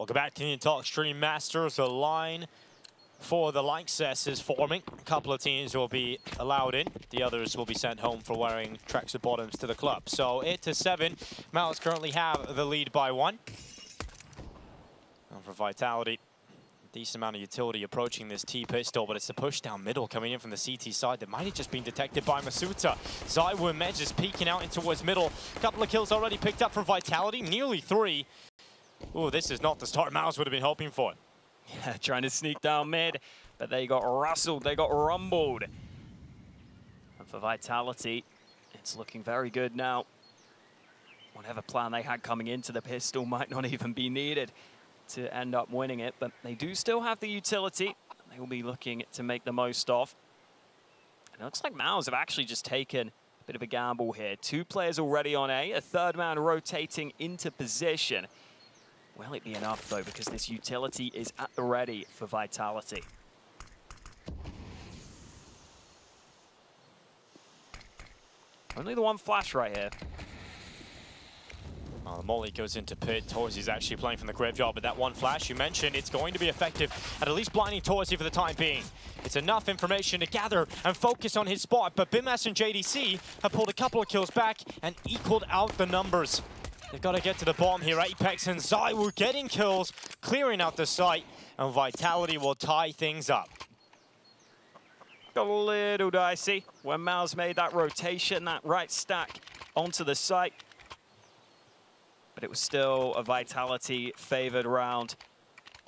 Welcome back to the Talk Stream Masters. A line for the Lynxes is forming. A couple of teams will be allowed in. The others will be sent home for wearing tracksuit bottoms to the club. So 8-7. MOUZ currently have the lead by 1. And for Vitality, decent amount of utility approaching this T-pistol, but it's the push down middle coming in from the CT side that might have just been detected by misutaaa. ZywOo and Medj is peeking out in towards middle. A couple of kills already picked up for Vitality, nearly 3. Ooh, this is not the start MOUZ would have been hoping for. Yeah, trying to sneak down mid, but they got rustled, they got rumbled. And for Vitality, it's looking very good now. Whatever plan they had coming into the pistol might not even be needed to end up winning it, but they do still have the utility. They will be looking to make the most of. And it looks like MOUZ have actually just taken a bit of a gamble here. 2 players already on A third man rotating into position. Will it be enough, though, because this utility is at the ready for Vitality? Only the one flash right here. Well, the molly goes into pit. Torzy's actually playing from the graveyard, but that one flash you mentioned, it's going to be effective at least blinding Torzy for the time being. It's enough information to gather and focus on his spot, but Bimas and JDC have pulled a couple of kills back and equaled out the numbers. They've got to get to the bottom here. Apex and ZywOo getting kills, clearing out the site, and Vitality will tie things up. Got a little dicey when MOUZ made that rotation, that right stack onto the site. But it was still a Vitality favored round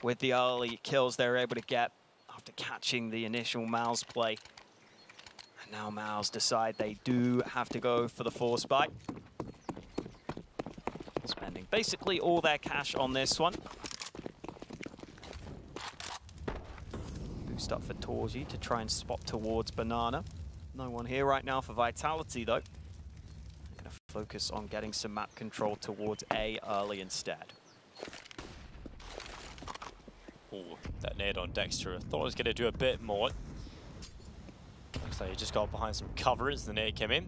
with the early kills they were able to get after catching the initial MOUZ play. And now MOUZ decide they do have to go for the force buy. Spending basically all their cash on this one. Boost up for Torzy to try and spot towards Banana. No one here right now for Vitality though. Gonna focus on getting some map control towards A early instead. Ooh, that nade on Dexter. I thought I was gonna do a bit more. Looks like he just got behind some cover as the nade came in.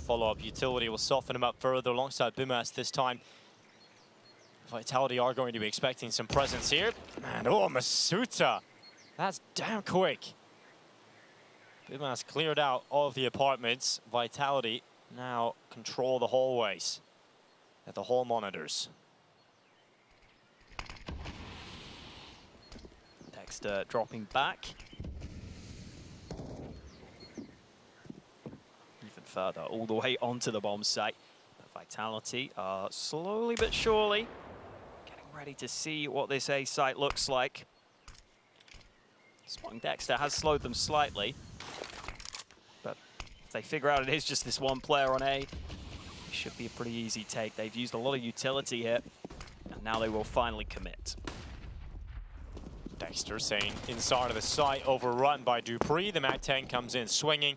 Follow-up utility will soften him up further alongside Bimas this time. Vitality are going to be expecting some presence here. And oh, misutaaa! That's damn quick. Bimas cleared out all of the apartments. Vitality now control the hallways at the hall monitors. Dexter dropping back. Further, all the way onto the bomb site. But Vitality are slowly but surely getting ready to see what this A site looks like. Spotting Dexter has slowed them slightly, but if they figure out it is just this one player on A, it should be a pretty easy take. They've used a lot of utility here, and now they will finally commit. Dexter saying inside of the site, overrun by dupreeh. The MAC-10 comes in swinging.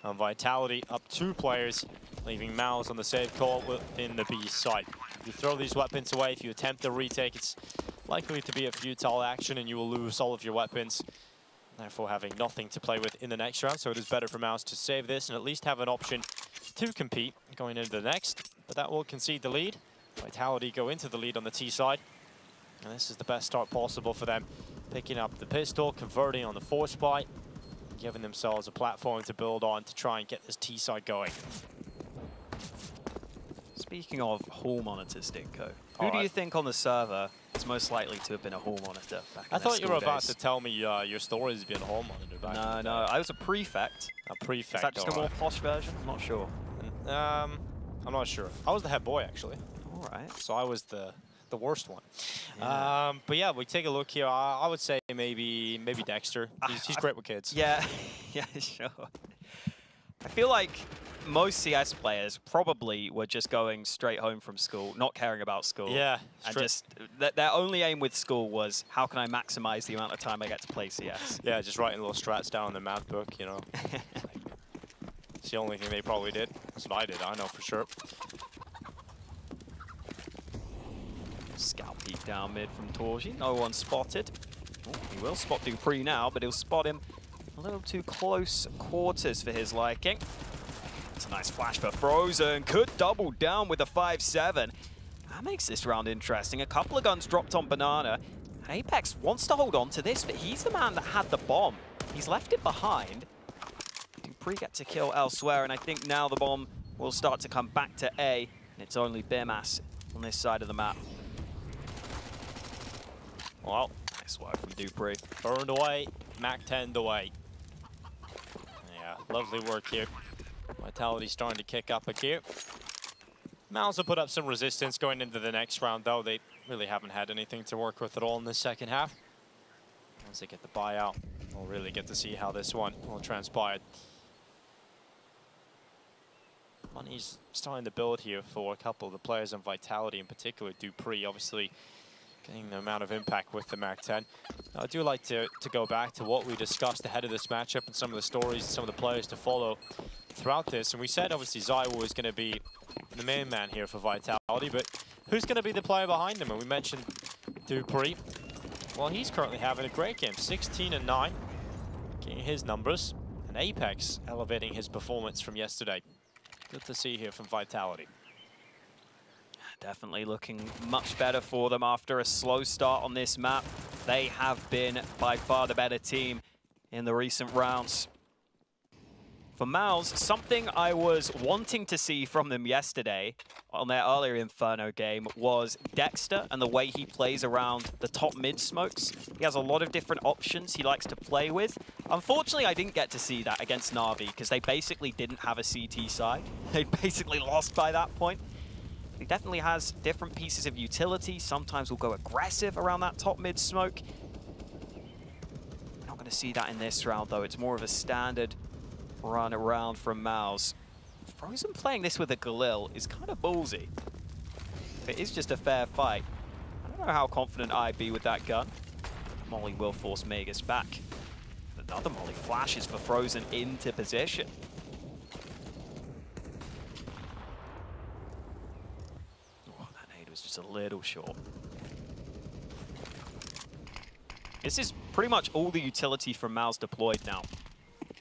And Vitality up 2 players, leaving MOUZ on the save call within the B site. If you throw these weapons away, if you attempt the retake, it's likely to be a futile action and you will lose all of your weapons, therefore having nothing to play with in the next round. So it is better for MOUZ to save this and at least have an option to compete going into the next. But that will concede the lead. Vitality go into the lead on the T side. And this is the best start possible for them. Picking up the pistol, converting on the force buy, giving themselves a platform to build on to try and get this T side going. Speaking of hall monitors, Dinko, who do you think on the server is most likely to have been a hall monitor back in I thought you were about days? to tell me your story has been a hall monitor back in the day. No, I was a prefect. A prefect, Is that just a more posh version? I'm not sure. I'm not sure. I was the head boy, actually. All right. So I was the worst one. Yeah. But yeah, we take a look here. I would say maybe Dexter. He's great with kids. Yeah, yeah, sure. I feel like most CS players probably were just going straight home from school, not caring about school. Yeah. And just their only aim with school was, how can I maximize the amount of time I get to play CS? Yeah, just writing little strats down in the math book, you know. It's the only thing they probably did. That's what I did, I know for sure. Scout peek down mid from Torzy. No one spotted. Oh, he will spot dupreeh now, but he'll spot him a little too close quarters for his liking. It's a nice flash for Frozen. Could double down with a 5-7. That makes this round interesting. A couple of guns dropped on Banana. Apex wants to hold on to this, but he's the man that had the bomb. He's left it behind. dupreeh gets a kill elsewhere, and I think now the bomb will start to come back to A, and it's only bimass on this side of the map. Well, nice work from dupreeh. Burned away, Mac-10'd away. Yeah, lovely work here. Vitality starting to kick up a gear. MOUZ will put up some resistance going into the next round, though. They really haven't had anything to work with at all in the second half. Once they get the buyout, we'll really get to see how this one will transpire. Money's starting to build here for a couple of the players on Vitality, in particular dupreeh, obviously getting the amount of impact with the Mac-10. I do like to go back to what we discussed ahead of this matchup and some of the stories and some of the players to follow throughout this. And we said, obviously, ZywOo is going to be the main man here for Vitality, but who's going to be the player behind him? And we mentioned dupreeh. Well, he's currently having a great game, 16-9, getting his numbers, and Apex elevating his performance from yesterday. Good to see here from Vitality. Definitely looking much better for them after a slow start on this map. They have been by far the better team in the recent rounds. For MOUZ, something I was wanting to see from them yesterday on their earlier Inferno game was Dexter and the way he plays around the top mid smokes. He has a lot of different options he likes to play with. Unfortunately, I didn't get to see that against Na'Vi because they basically didn't have a CT side. They basically lost by that point. He definitely has different pieces of utility. Sometimes will go aggressive around that top mid smoke. Not going to see that in this round, though. It's more of a standard run around from MOUZ. Frozen playing this with a Galil is kind of ballsy. If it is just a fair fight, I don't know how confident I'd be with that gun. Molly will force Magus back. Another Molly flashes for Frozen into position. Oh, that nade was just a little short. This is pretty much all the utility from MOUZ deployed now.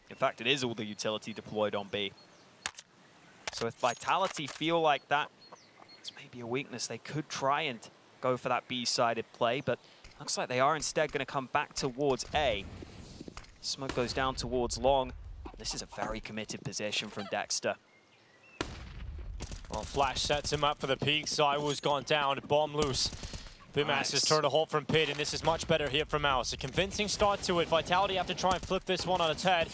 In fact, it is all the utility deployed on B. So if Vitality feel like that, it's maybe a weakness. They could try and go for that B-sided play, but looks like they are instead going to come back towards A. Smoke goes down towards long. This is a very committed position from Dexter. Well, Flash sets him up for the peak. ZywOo's gone down, bomb loose. Bimass has turned a halt from Pit, and this is much better here from MOUZ. A convincing start to it. Vitality have to try and flip this one on its head.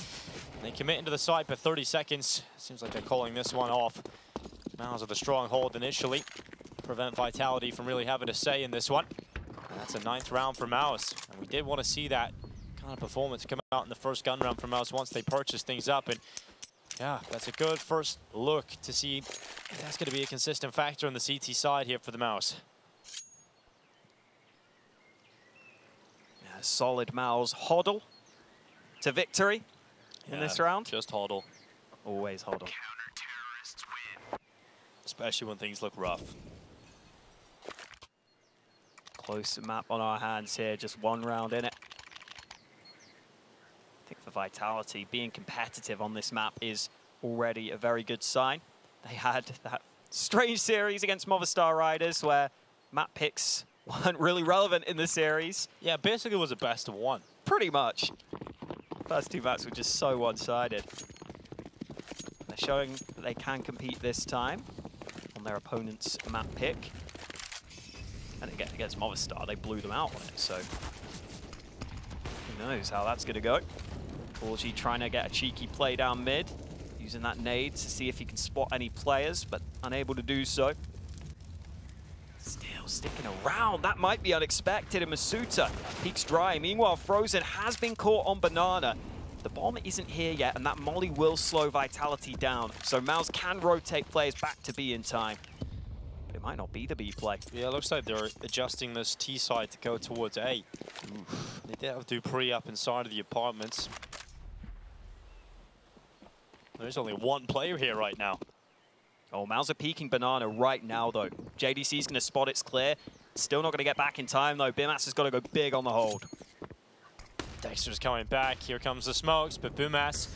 They commit into the side for 30 seconds. Seems like they're calling this one off. MOUZ with a strong hold initially. Prevent Vitality from really having a say in this one. And that's a 9th round for MOUZ. And we did want to see that kind of performance come out in the first gun round for MOUZ once they purchase things up. And yeah, that's a good first look to see if that's going to be a consistent factor on the CT side here for the MOUZ. Yeah, solid MOUZ hodl to victory in this round. Just hodl. Always hodl. Especially when things look rough. Close map on our hands here, just one round in it. I think for Vitality, being competitive on this map is already a very good sign. They had that strange series against Movistar Riders where map picks weren't really relevant in the series. Yeah, basically it was a best of one. Pretty much. First two maps were just so one-sided. They're showing that they can compete this time on their opponent's map pick. And again, against Movistar, they blew them out on it, so who knows how that's going to go. Corgi trying to get a cheeky play down mid, using that nade to see if he can spot any players, but unable to do so. Still sticking around. That might be unexpected, and misutaaa peeks dry. Meanwhile, Frozen has been caught on Banana. The bomb isn't here yet, and that molly will slow Vitality down, so MOUZ can rotate players back to B in time. But it might not be the B play. Yeah, it looks like they're adjusting this T side to go towards A. Oof. They did have dupreeh up inside of the apartments. There's only one player here right now. Oh, MOUZ are peeking Banana right now, though. JDC's going to spot it's clear. Still not going to get back in time, though. bimass has got to go big on the hold. Dexter's coming back. Here comes the smokes, but bimass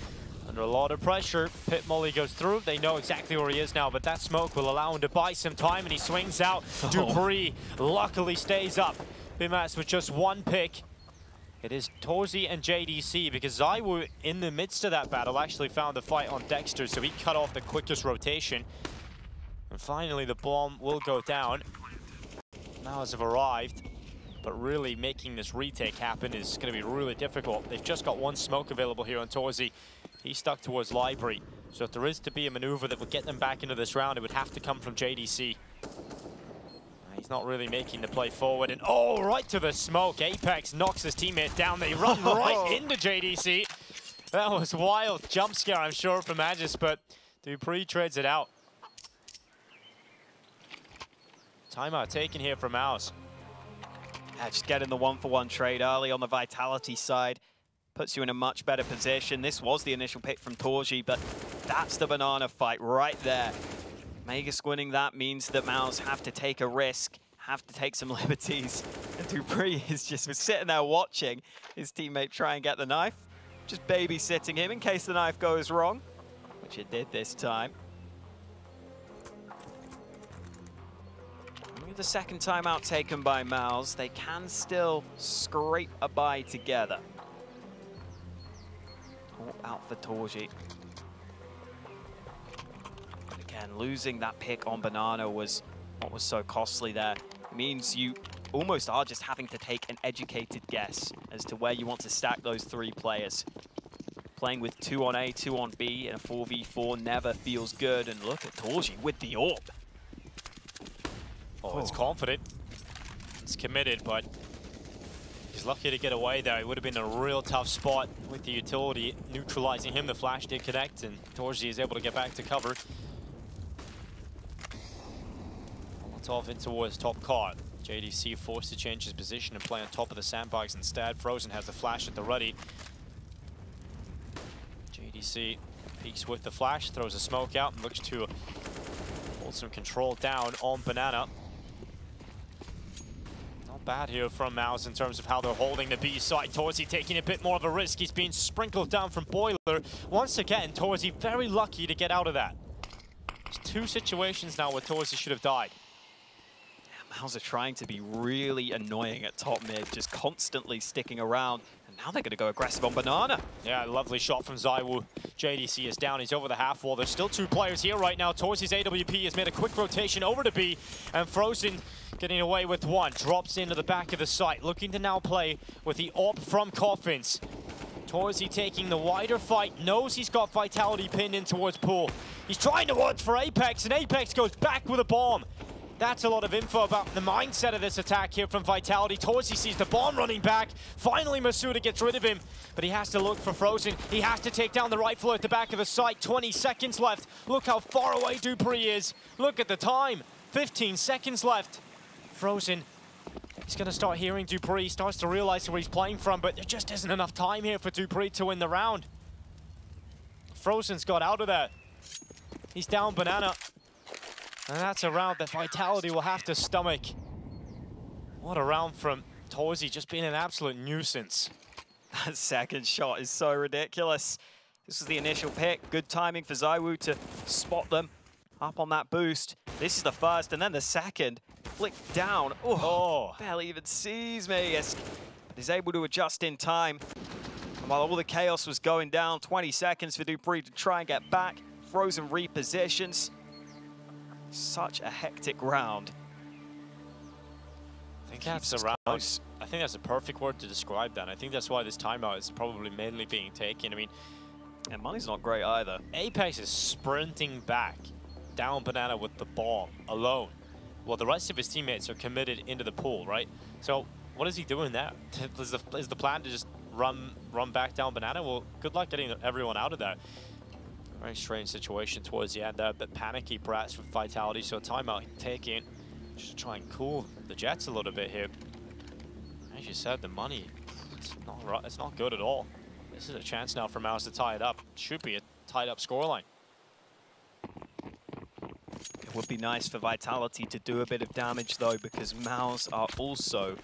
Under a lot of pressure, Pit Molly goes through. They know exactly where he is now, but that smoke will allow him to buy some time, and he swings out. dupreeh luckily stays up. Bimas with just one pick. It is torzii and JDC, because ZywOo, in the midst of that battle, actually found the fight on Dexter, so he cut off the quickest rotation. And finally, the bomb will go down. MOUZ have arrived, but really making this retake happen is going to be really difficult. They've just got one smoke available here on torzii. He's stuck towards Library, so if there is to be a maneuver that would get them back into this round, it would have to come from JDC. He's not really making the play forward, and oh, right to the smoke. Apex knocks his teammate down. They run right into JDC. That was wild jump scare, I'm sure, from Magis, but dupreeh trades it out. Timeout taken here from MOUZ. Yeah, just getting the one-for-one trade early on the Vitality side puts you in a much better position. This was the initial pick from torzii, but that's the banana fight right there. Magisk winning that means that MOUZ have to take a risk, have to take some liberties. And dupreeh is just sitting there watching his teammate try and get the knife, just babysitting him in case the knife goes wrong, which it did this time. With the second timeout taken by MOUZ, they can still scrape a bye together. All out for torzii. Again, losing that pick on Banana was what was so costly there. It means you almost are just having to take an educated guess as to where you want to stack those three players. Playing with 2 on A, 2 on B in a 4v4 never feels good. And look at torzii with the orb. Oh, it's confident. It's committed, but he's lucky to get away there. It would have been a real tough spot with the utility neutralizing him. The flash did connect, and torzii is able to get back to cover. Off in towards top cart. JDC forced to change his position and play on top of the sandbags instead. Frozen has the flash at the ready. JDC peeks with the flash, throws a smoke out, and looks to hold some control down on Banana. Not bad here from MOUZ in terms of how they're holding the B side. torzii taking a bit more of a risk. He's being sprinkled down from Boiler. Once again, torzii very lucky to get out of that. There's two situations now where torzii should have died. MOUZ are trying to be really annoying at top mid, just constantly sticking around. And now they're going to go aggressive on Banana. Yeah, lovely shot from ZywOo. JDC is down. He's over the half wall. There's still two players here right now. torzii's AWP has made a quick rotation over to B. And Frozen getting away with one. Drops into the back of the site. Looking to now play with the AWP from Coffins. torzii taking the wider fight. Knows he's got Vitality pinned in towards Pool. He's trying to watch for Apex. And Apex goes back with a bomb. That's a lot of info about the mindset of this attack here from Vitality. torzii sees the bomb running back. Finally, misutaaa gets rid of him, but he has to look for Frozen. He has to take down the rifle at the back of the site. 20 seconds left. Look how far away dupreeh is. Look at the time. 15 seconds left. Frozen, he's going to start hearing dupreeh. Starts to realize where he's playing from, but there just isn't enough time here for dupreeh to win the round. Frozen's got out of there. He's down Banana. And that's a round that Vitality will have to stomach. What a round from torzii, just being an absolute nuisance. That second shot is so ridiculous. This was the initial pick. Good timing for ZywOo to spot them up on that boost. This is the first, and then the second. Flick down. Oh. Barely even sees Magisk. But is able to adjust in time. And while all the chaos was going down, 20 seconds for dupreeh to try and get back. Frozen repositions. Such a hectic round. I think that's a round. I think that's a perfect word to describe that. I think that's why this timeout is probably mainly being taken. I mean, and money's not great either. Apex is sprinting back down Banana with the bomb alone. Well, the rest of his teammates are committed into the pool, right? So what is he doing there? Is the plan to just run back down Banana? Well, good luck getting everyone out of there. Very strange situation towards the end there, a bit panicky perhaps with Vitality, so timeout taken. Just to try and cool the Jets a little bit here. As you said, the money, it's not good at all. This is a chance now for MOUZ to tie it up. Should be a tied up scoreline. It would be nice for Vitality to do a bit of damage though, because MOUZ are also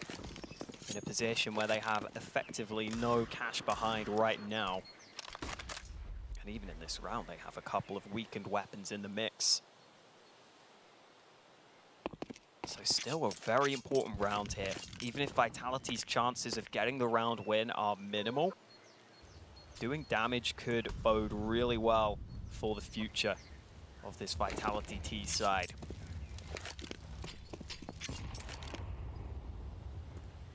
in a position where they have effectively no cash behind right now. And even in this round, they have a couple of weakened weapons in the mix. So still a very important round here. Even if Vitality's chances of getting the round win are minimal, doing damage could bode really well for the future of this Vitality T side.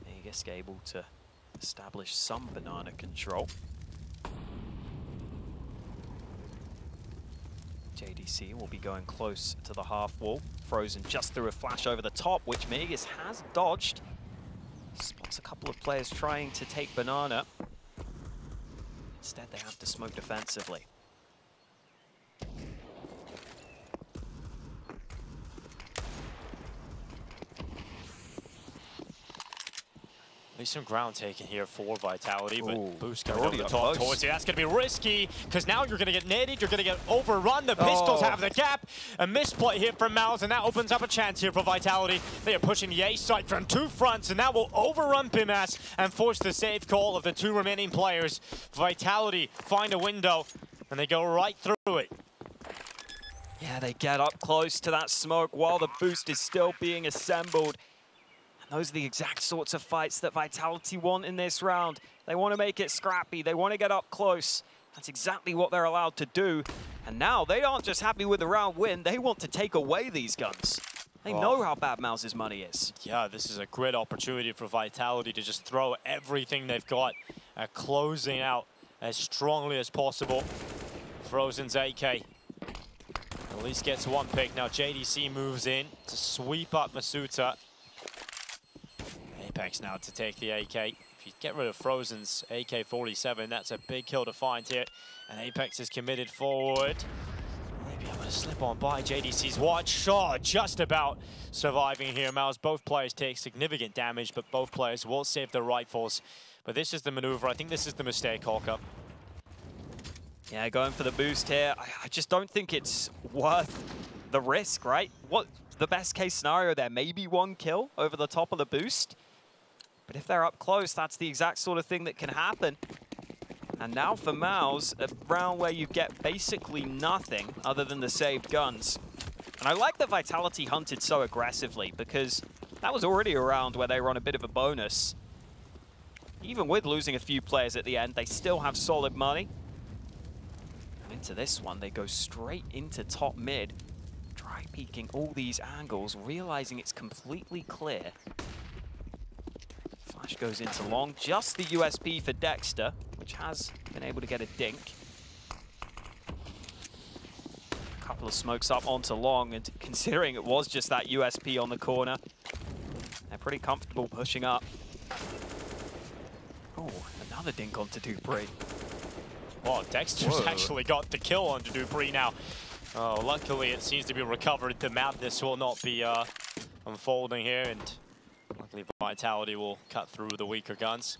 Vegas able to establish some banana control. JDC will be going close to the half wall. Frozen just through a flash over the top, which Vegas has dodged. Spots a couple of players trying to take banana. Instead, they have to smoke defensively. At least some ground taken here for Vitality, but Ooh, Boost coming over the top towards you. That's going to be risky, because now you're going to get naded, you're going to get overrun. The Pistols have the gap. A misplay here from MOUZ, and that opens up a chance here for Vitality. They are pushing the A side from two fronts, and that will overrun Pimas and force the safe call of the two remaining players. Vitality find a window, and they go right through it. Yeah, they get up close to that smoke while the boost is still being assembled. Those are the exact sorts of fights that Vitality want in this round. They want to make it scrappy. They want to get up close. That's exactly what they're allowed to do. And now they aren't just happy with the round win. They want to take away these guns. They know how bad MOUZ's money is. Yeah, this is a great opportunity for Vitality to just throw everything they've got at closing out as strongly as possible. Frozen's AK at least gets one pick. Now JDC moves in to sweep up misutaaa. Apex now to take the AK. If you get rid of Frozen's AK-47, that's a big kill to find here. And Apex is committed forward. Maybe able to slip on by JDC's watch. Shot just about surviving here. MOUZ, both players take significant damage, but both players will save their rifles. But this is the maneuver. I think this is the mistake, Hawker. Yeah, going for the boost here. I just don't think it's worth the risk, right? What the best case scenario there? Maybe one kill over the top of the boost. But if they're up close, that's the exact sort of thing that can happen. And now for MOUZ, a round where you get basically nothing other than the saved guns. And I like that Vitality hunted so aggressively, because that was already a round where they were on a bit of a bonus. Even with losing a few players at the end, they still have solid money. And into this one, they go straight into top mid, try peeking all these angles, realizing it's completely clear. Flash goes into long, just the USP for Dexter, which has been able to get a dink. A couple of smokes up onto long, and considering it was just that USP on the corner, they're pretty comfortable pushing up. Oh, another dink onto dupreeh. Oh, Dexter's actually got the kill onto dupreeh now. Oh, luckily it seems to be recovered. The madness will not be unfolding here, and luckily Vitality will cut through the weaker guns.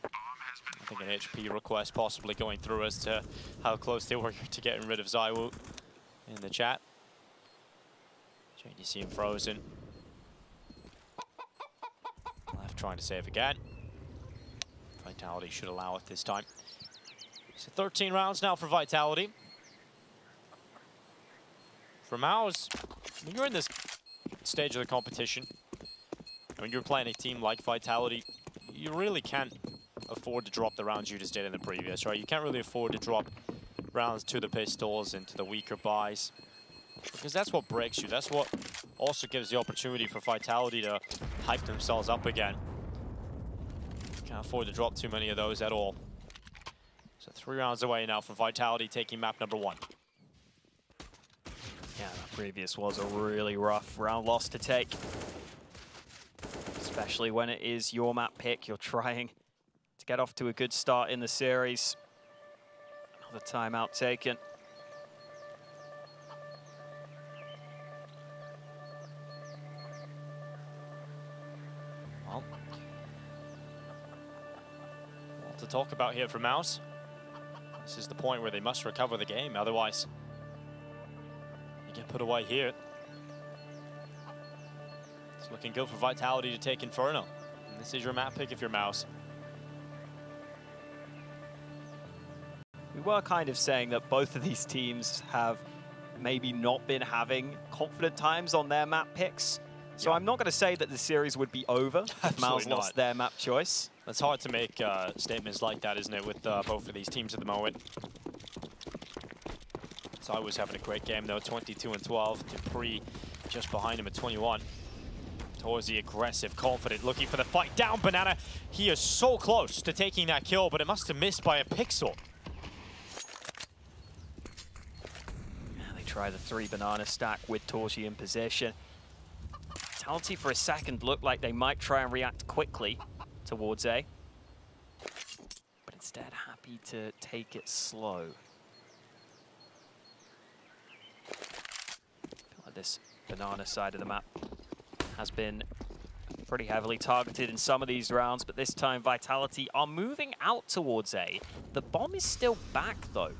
I think an HP request possibly going through as to how close they were to getting rid of ZywOo in the chat. JDC and Frozen. Left trying to save again. Vitality should allow it this time. So 13 rounds now for Vitality. For MOUZ, when you're in this stage of the competition, when you're playing a team like Vitality, you really can't afford to drop the rounds you just did in the previous, right? You can't really afford to drop rounds to the Pistols and to the weaker buys, because that's what breaks you. That's what also gives the opportunity for Vitality to hype themselves up again. Can't afford to drop too many of those at all. So 3 rounds away now from Vitality taking map number 1. Yeah, the previous was a really rough round loss to take. Especially when it is your map pick. You're trying to get off to a good start in the series. Another timeout taken. Well, to talk about here for MOUZ. This is the point where they must recover the game, otherwise you get put away here. It's looking good for Vitality to take Inferno. And this is your map pick if you're MOUZ. We were kind of saying that both of these teams have maybe not been having confident times on their map picks. So I'm not going to say that the series would be over if MOUZ lost their map choice. It's hard to make statements like that, isn't it, with both of these teams at the moment. ZywOo's having a great game, though, 22-12. dupreeh just behind him at 21. Torzy aggressive, confident, looking for the fight down. Banana, he is so close to taking that kill, but it must have missed by a pixel. They try the 3 banana stack with Torzy in position. Vitality for a second looked like they might try and react quickly towards A, but instead happy to take it slow. Feel like this banana side of the map has been pretty heavily targeted in some of these rounds, but this time Vitality are moving out towards A. The bomb is still back though,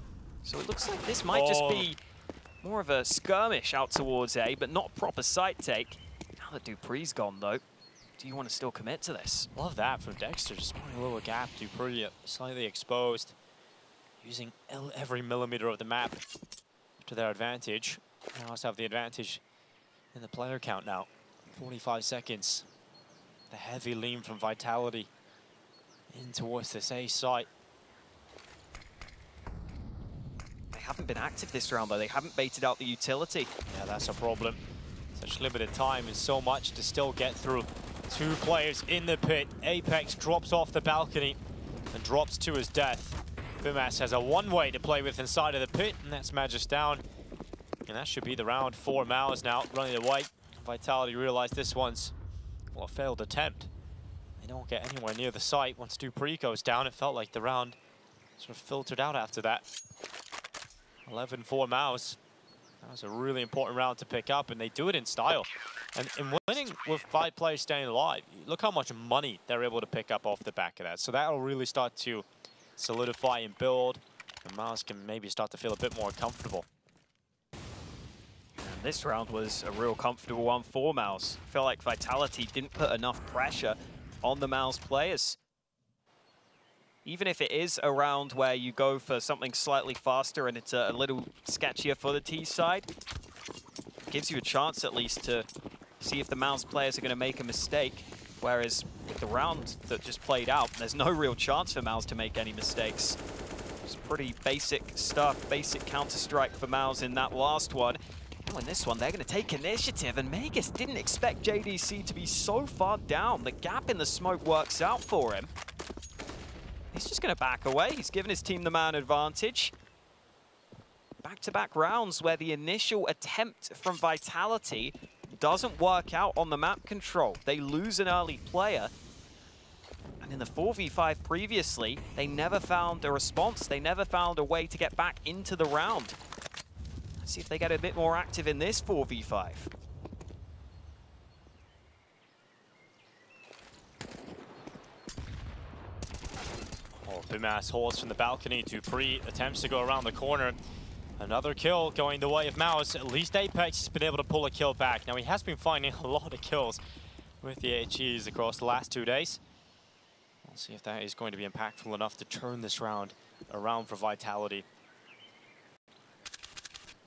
so it looks like this might just be more of a skirmish out towards A, but not a proper site take. Now that dupreeh's gone though, do you want to still commit to this? Love that from Dexter, just putting a little gap. dupreeh slightly exposed, using every millimeter of the map to their advantage. They also have the advantage in the player count now. 45 seconds. The heavy lean from Vitality in towards this A site. They haven't been active this round though. They haven't baited out the utility. Yeah, that's a problem. Such limited time and so much to still get through. 2 players in the pit. Apex drops off the balcony and drops to his death. Bimas has a one-way to play with inside of the pit, and that's Magis down. And that should be the round for MOUZ now, running away. Vitality realize this one's, well, a failed attempt. They don't get anywhere near the site. Once dupreeh goes down, it felt like the round sort of filtered out after that. 11 for MOUZ. That was a really important round to pick up, and they do it in style. And in winning with 5 players staying alive, look how much money they're able to pick up off the back of that. So that'll really start to solidify and build, and MOUZ can maybe start to feel a bit more comfortable. And this round was a real comfortable one for MOUZ. I feel like Vitality didn't put enough pressure on the MOUZ players. Even if it is a round where you go for something slightly faster and it's a little sketchier for the T side, it gives you a chance at least to see if the MOUZ players are going to make a mistake. Whereas with the round that just played out, there's no real chance for MOUZ to make any mistakes. It's pretty basic stuff, basic Counter-Strike for MOUZ in that last one. Now in this one, they're going to take initiative, and Magisk didn't expect JDC to be so far down. The gap in the smoke works out for him. He's just going to back away. He's given his team the man advantage. Back-to-back rounds where the initial attempt from Vitality doesn't work out on the map control. They lose an early player. And in the 4v5 previously, they never found a response. They never found a way to get back into the round. Let's see if they get a bit more active in this 4v5. Bimas holds from the balcony. dupreeh attempts to go around the corner. Another kill going the way of MOUZ. At least Apex has been able to pull a kill back. Now he has been finding a lot of kills with the HEs across the last 2 days. We'll see if that is going to be impactful enough to turn this round around for Vitality.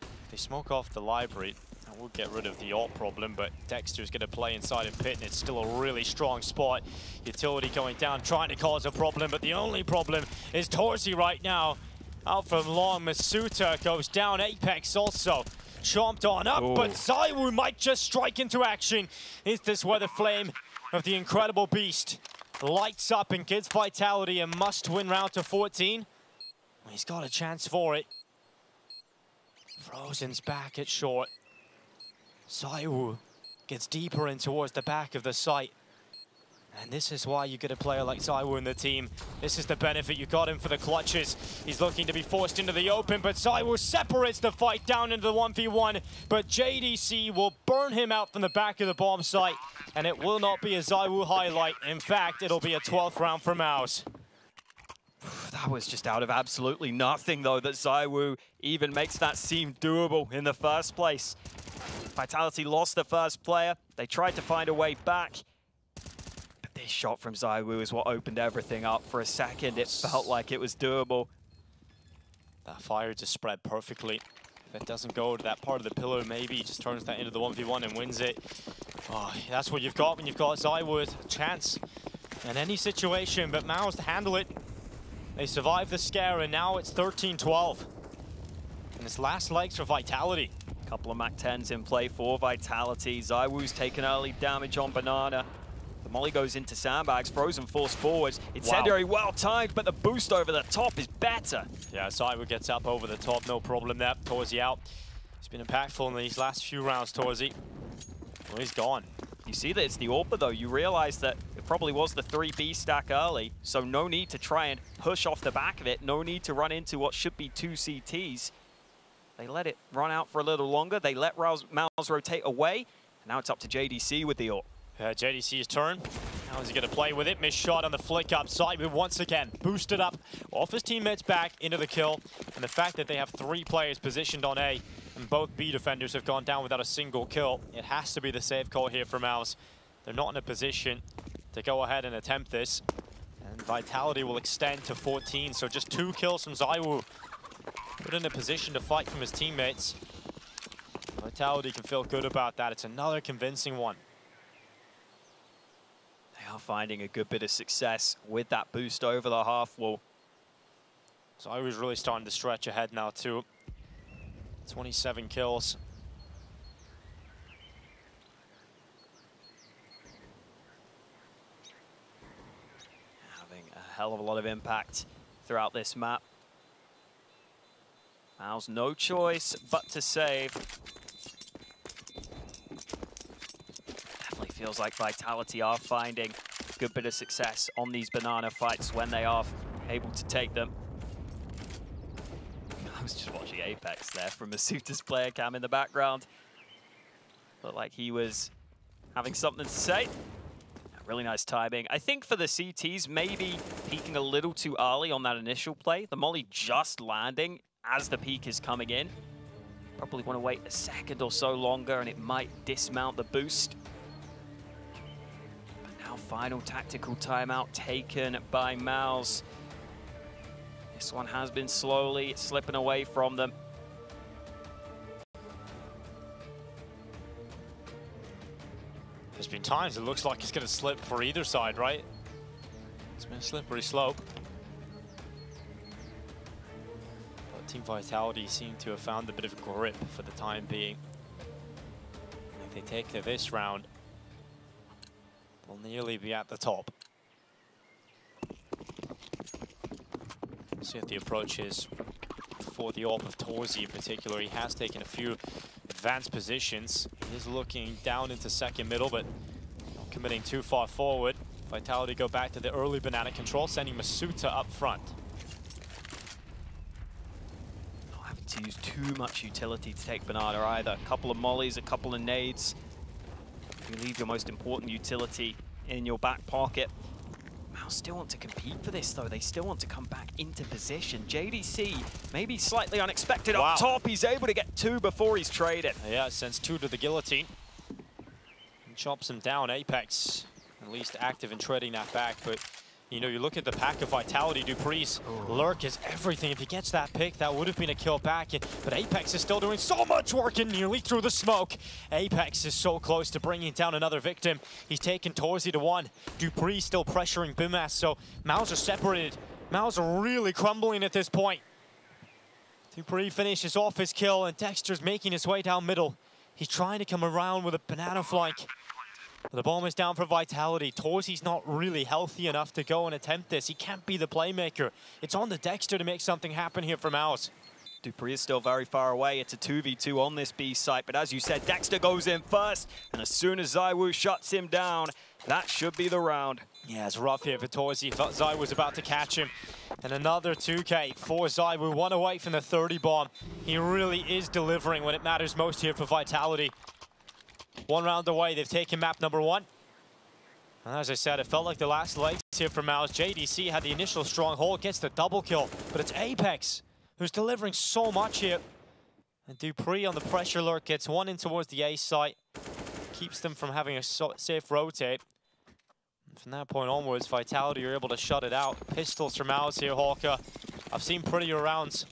If they smoke off the library, that will get rid of the ult problem, but Dexter's going to play inside of pit, and it's still a really strong spot. Utility going down, trying to cause a problem, but the only problem is Torzy right now. Out from long, misutaaa goes down. Apex also chomped on up, but ZywOo might just strike into action. Is this where the flame of the incredible beast lights up and gives Vitality a must-win round to 14? He's got a chance for it. Frozen's back at short. ZywOo gets deeper in towards the back of the site. And this is why you get a player like ZywOo in the team. This is the benefit you got him for the clutches. He's looking to be forced into the open, but ZywOo separates the fight down into the 1v1. But JDC will burn him out from the back of the bomb site, and it will not be a ZywOo highlight. In fact, it'll be a 12th round for MOUZ. That was just out of absolutely nothing, though, that ZywOo even makes that seem doable in the first place. Vitality lost the first player. They tried to find a way back. But this shot from ZywOo is what opened everything up. For a second, it felt like it was doable. That fire just spread perfectly. If it doesn't go to that part of the pillar, maybe he just turns that into the 1v1 and wins it. Oh, that's what you've got when you've got ZywOo with a chance in any situation, but MOUZ to handle it. They survived the scare, and now it's 13-12. And it's last legs for Vitality. Couple of MAC-10s in play for Vitality. ZywOo's taken early damage on Banana. The molly goes into sandbags, Frozen force forwards. Incendiary well timed, but the boost over the top is better. Yeah, ZywOo gets up over the top, no problem there. Torzy out. He's been impactful in these last few rounds, Torzy. Well, he's gone. You see that it's the AWPer though. You realize that it probably was the 3B stack early, so no need to try and push off the back of it. No need to run into what should be 2 CTs. They let it run out for a little longer. They let MOUZ rotate away. And now it's up to JDC with the AWP. JDC's turn. How is he going to play with it? Missed shot on the flick up. ZywOo once again boosted up off his teammates back into the kill. And the fact that they have 3 players positioned on A and both B defenders have gone down without a single kill, it has to be the safe call here for MOUZ. They're not in a position to go ahead and attempt this. And Vitality will extend to 14, so just 2 kills from ZywOo. Put in a position to fight from his teammates. Vitality can feel good about that. It's another convincing one. They are finding a good bit of success with that boost over the half wall. ZywOo's really starting to stretch ahead now too. 27 kills. Having a hell of a lot of impact throughout this map. MOUZ no choice but to save. Definitely feels like Vitality are finding a good bit of success on these banana fights when they are able to take them. I was just watching Apex there from misutaa's player cam in the background. Looked like he was having something to say. Really nice timing. I think for the CTs, maybe peeking a little too early on that initial play. The molly just landing as the peak is coming in. Probably want to wait a second or so longer and it might dismount the boost. But now final tactical timeout taken by MOUZ. This one has been slowly slipping away from them. There's been times it looks like it's going to slip for either side, right? It's been a slippery slope. But Team Vitality seem to have found a bit of grip for the time being. If they take to this round, they'll nearly be at the top. See what the approach is for the AWP of Torzy in particular. He has taken a few advanced positions. He is looking down into second middle, but not committing too far forward. Vitality go back to the early banana control, sending misutaaa up front. Not having to use too much utility to take banana either. A couple of mollies, a couple of nades. You leave your most important utility in your back pocket. MOUZ still want to compete for this though. They still want to come back into position. JDC, maybe slightly unexpected up top. He's able to get 2 before he's traded. Yeah, sends 2 to the guillotine. And chops him down. Apex, at least active in trading that back. But, you know, you look at the pack of Vitality. dupreeh's lurk is everything. If he gets that pick, that would have been a kill back. But Apex is still doing so much work and nearly through the smoke. Apex is so close to bringing down another victim. He's taken Torzy to 1. dupreeh still pressuring boomass, so MOUZ are separated. MOUZ are really crumbling at this point. dupreeh finishes off his kill and Dexter's making his way down middle. He's trying to come around with a banana flank. But the bomb is down for Vitality. Torzy's not really healthy enough to go and attempt this. He can't be the playmaker. It's on the Dexter to make something happen here for MOUZ. dupreeh is still very far away. It's a 2v2 on this B site, but as you said, Dexter goes in first, and as soon as ZywOo shuts him down, that should be the round. Yeah, it's rough here for Torzy. ZywOo's about to catch him. And another 2K for ZywOo, 1 away from the 30 bomb. He really is delivering when it matters most here for Vitality. 1 round away, they've taken map number 1. And as I said, it felt like the last legs here for MOUZ. JDC had the initial stronghold, gets the double kill, but it's Apex who's delivering so much here. And dupreeh on the pressure lurk gets 1 in towards the A site. Keeps them from having a safe rotate. And from that point onwards, Vitality are able to shut it out. Pistols from MOUZ here, Hawker. I've seen prettier rounds.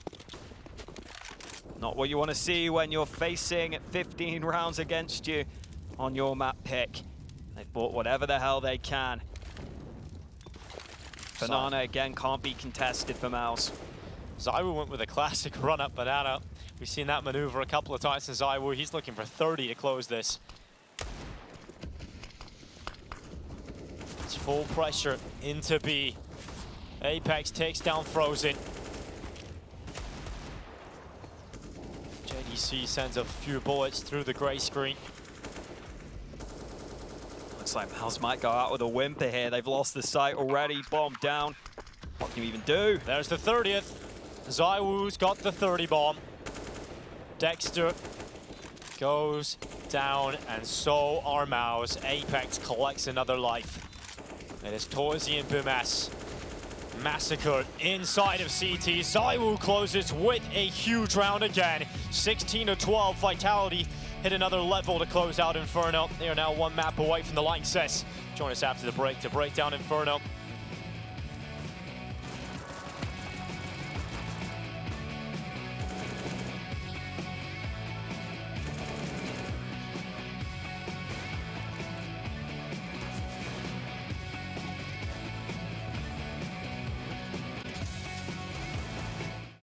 Not what you want to see when you're facing 15 rounds against you on your map pick. They've bought whatever the hell they can. Banana, again, can't be contested for MOUZ. ZywOo went with a classic run-up banana. We've seen that maneuver a couple of times in ZywOo. He's looking for 30 to close this. It's full pressure into B. Apex takes down Frozen. JDC sends a few bullets through the gray screen. Looks like MOUZ might go out with a whimper here. They've lost the site already. Bomb down. What can you even do? There's the 30th. ZywOo's got the 30 bomb. Dexter goes down, and so are MOUZ. Apex collects another life. It is Torzy and Bumas massacred inside of CT. ZywOo closes with a huge round again. 16-12 Vitality hit another level to close out Inferno. They are now one map away from the line, Join us after the break to break down Inferno.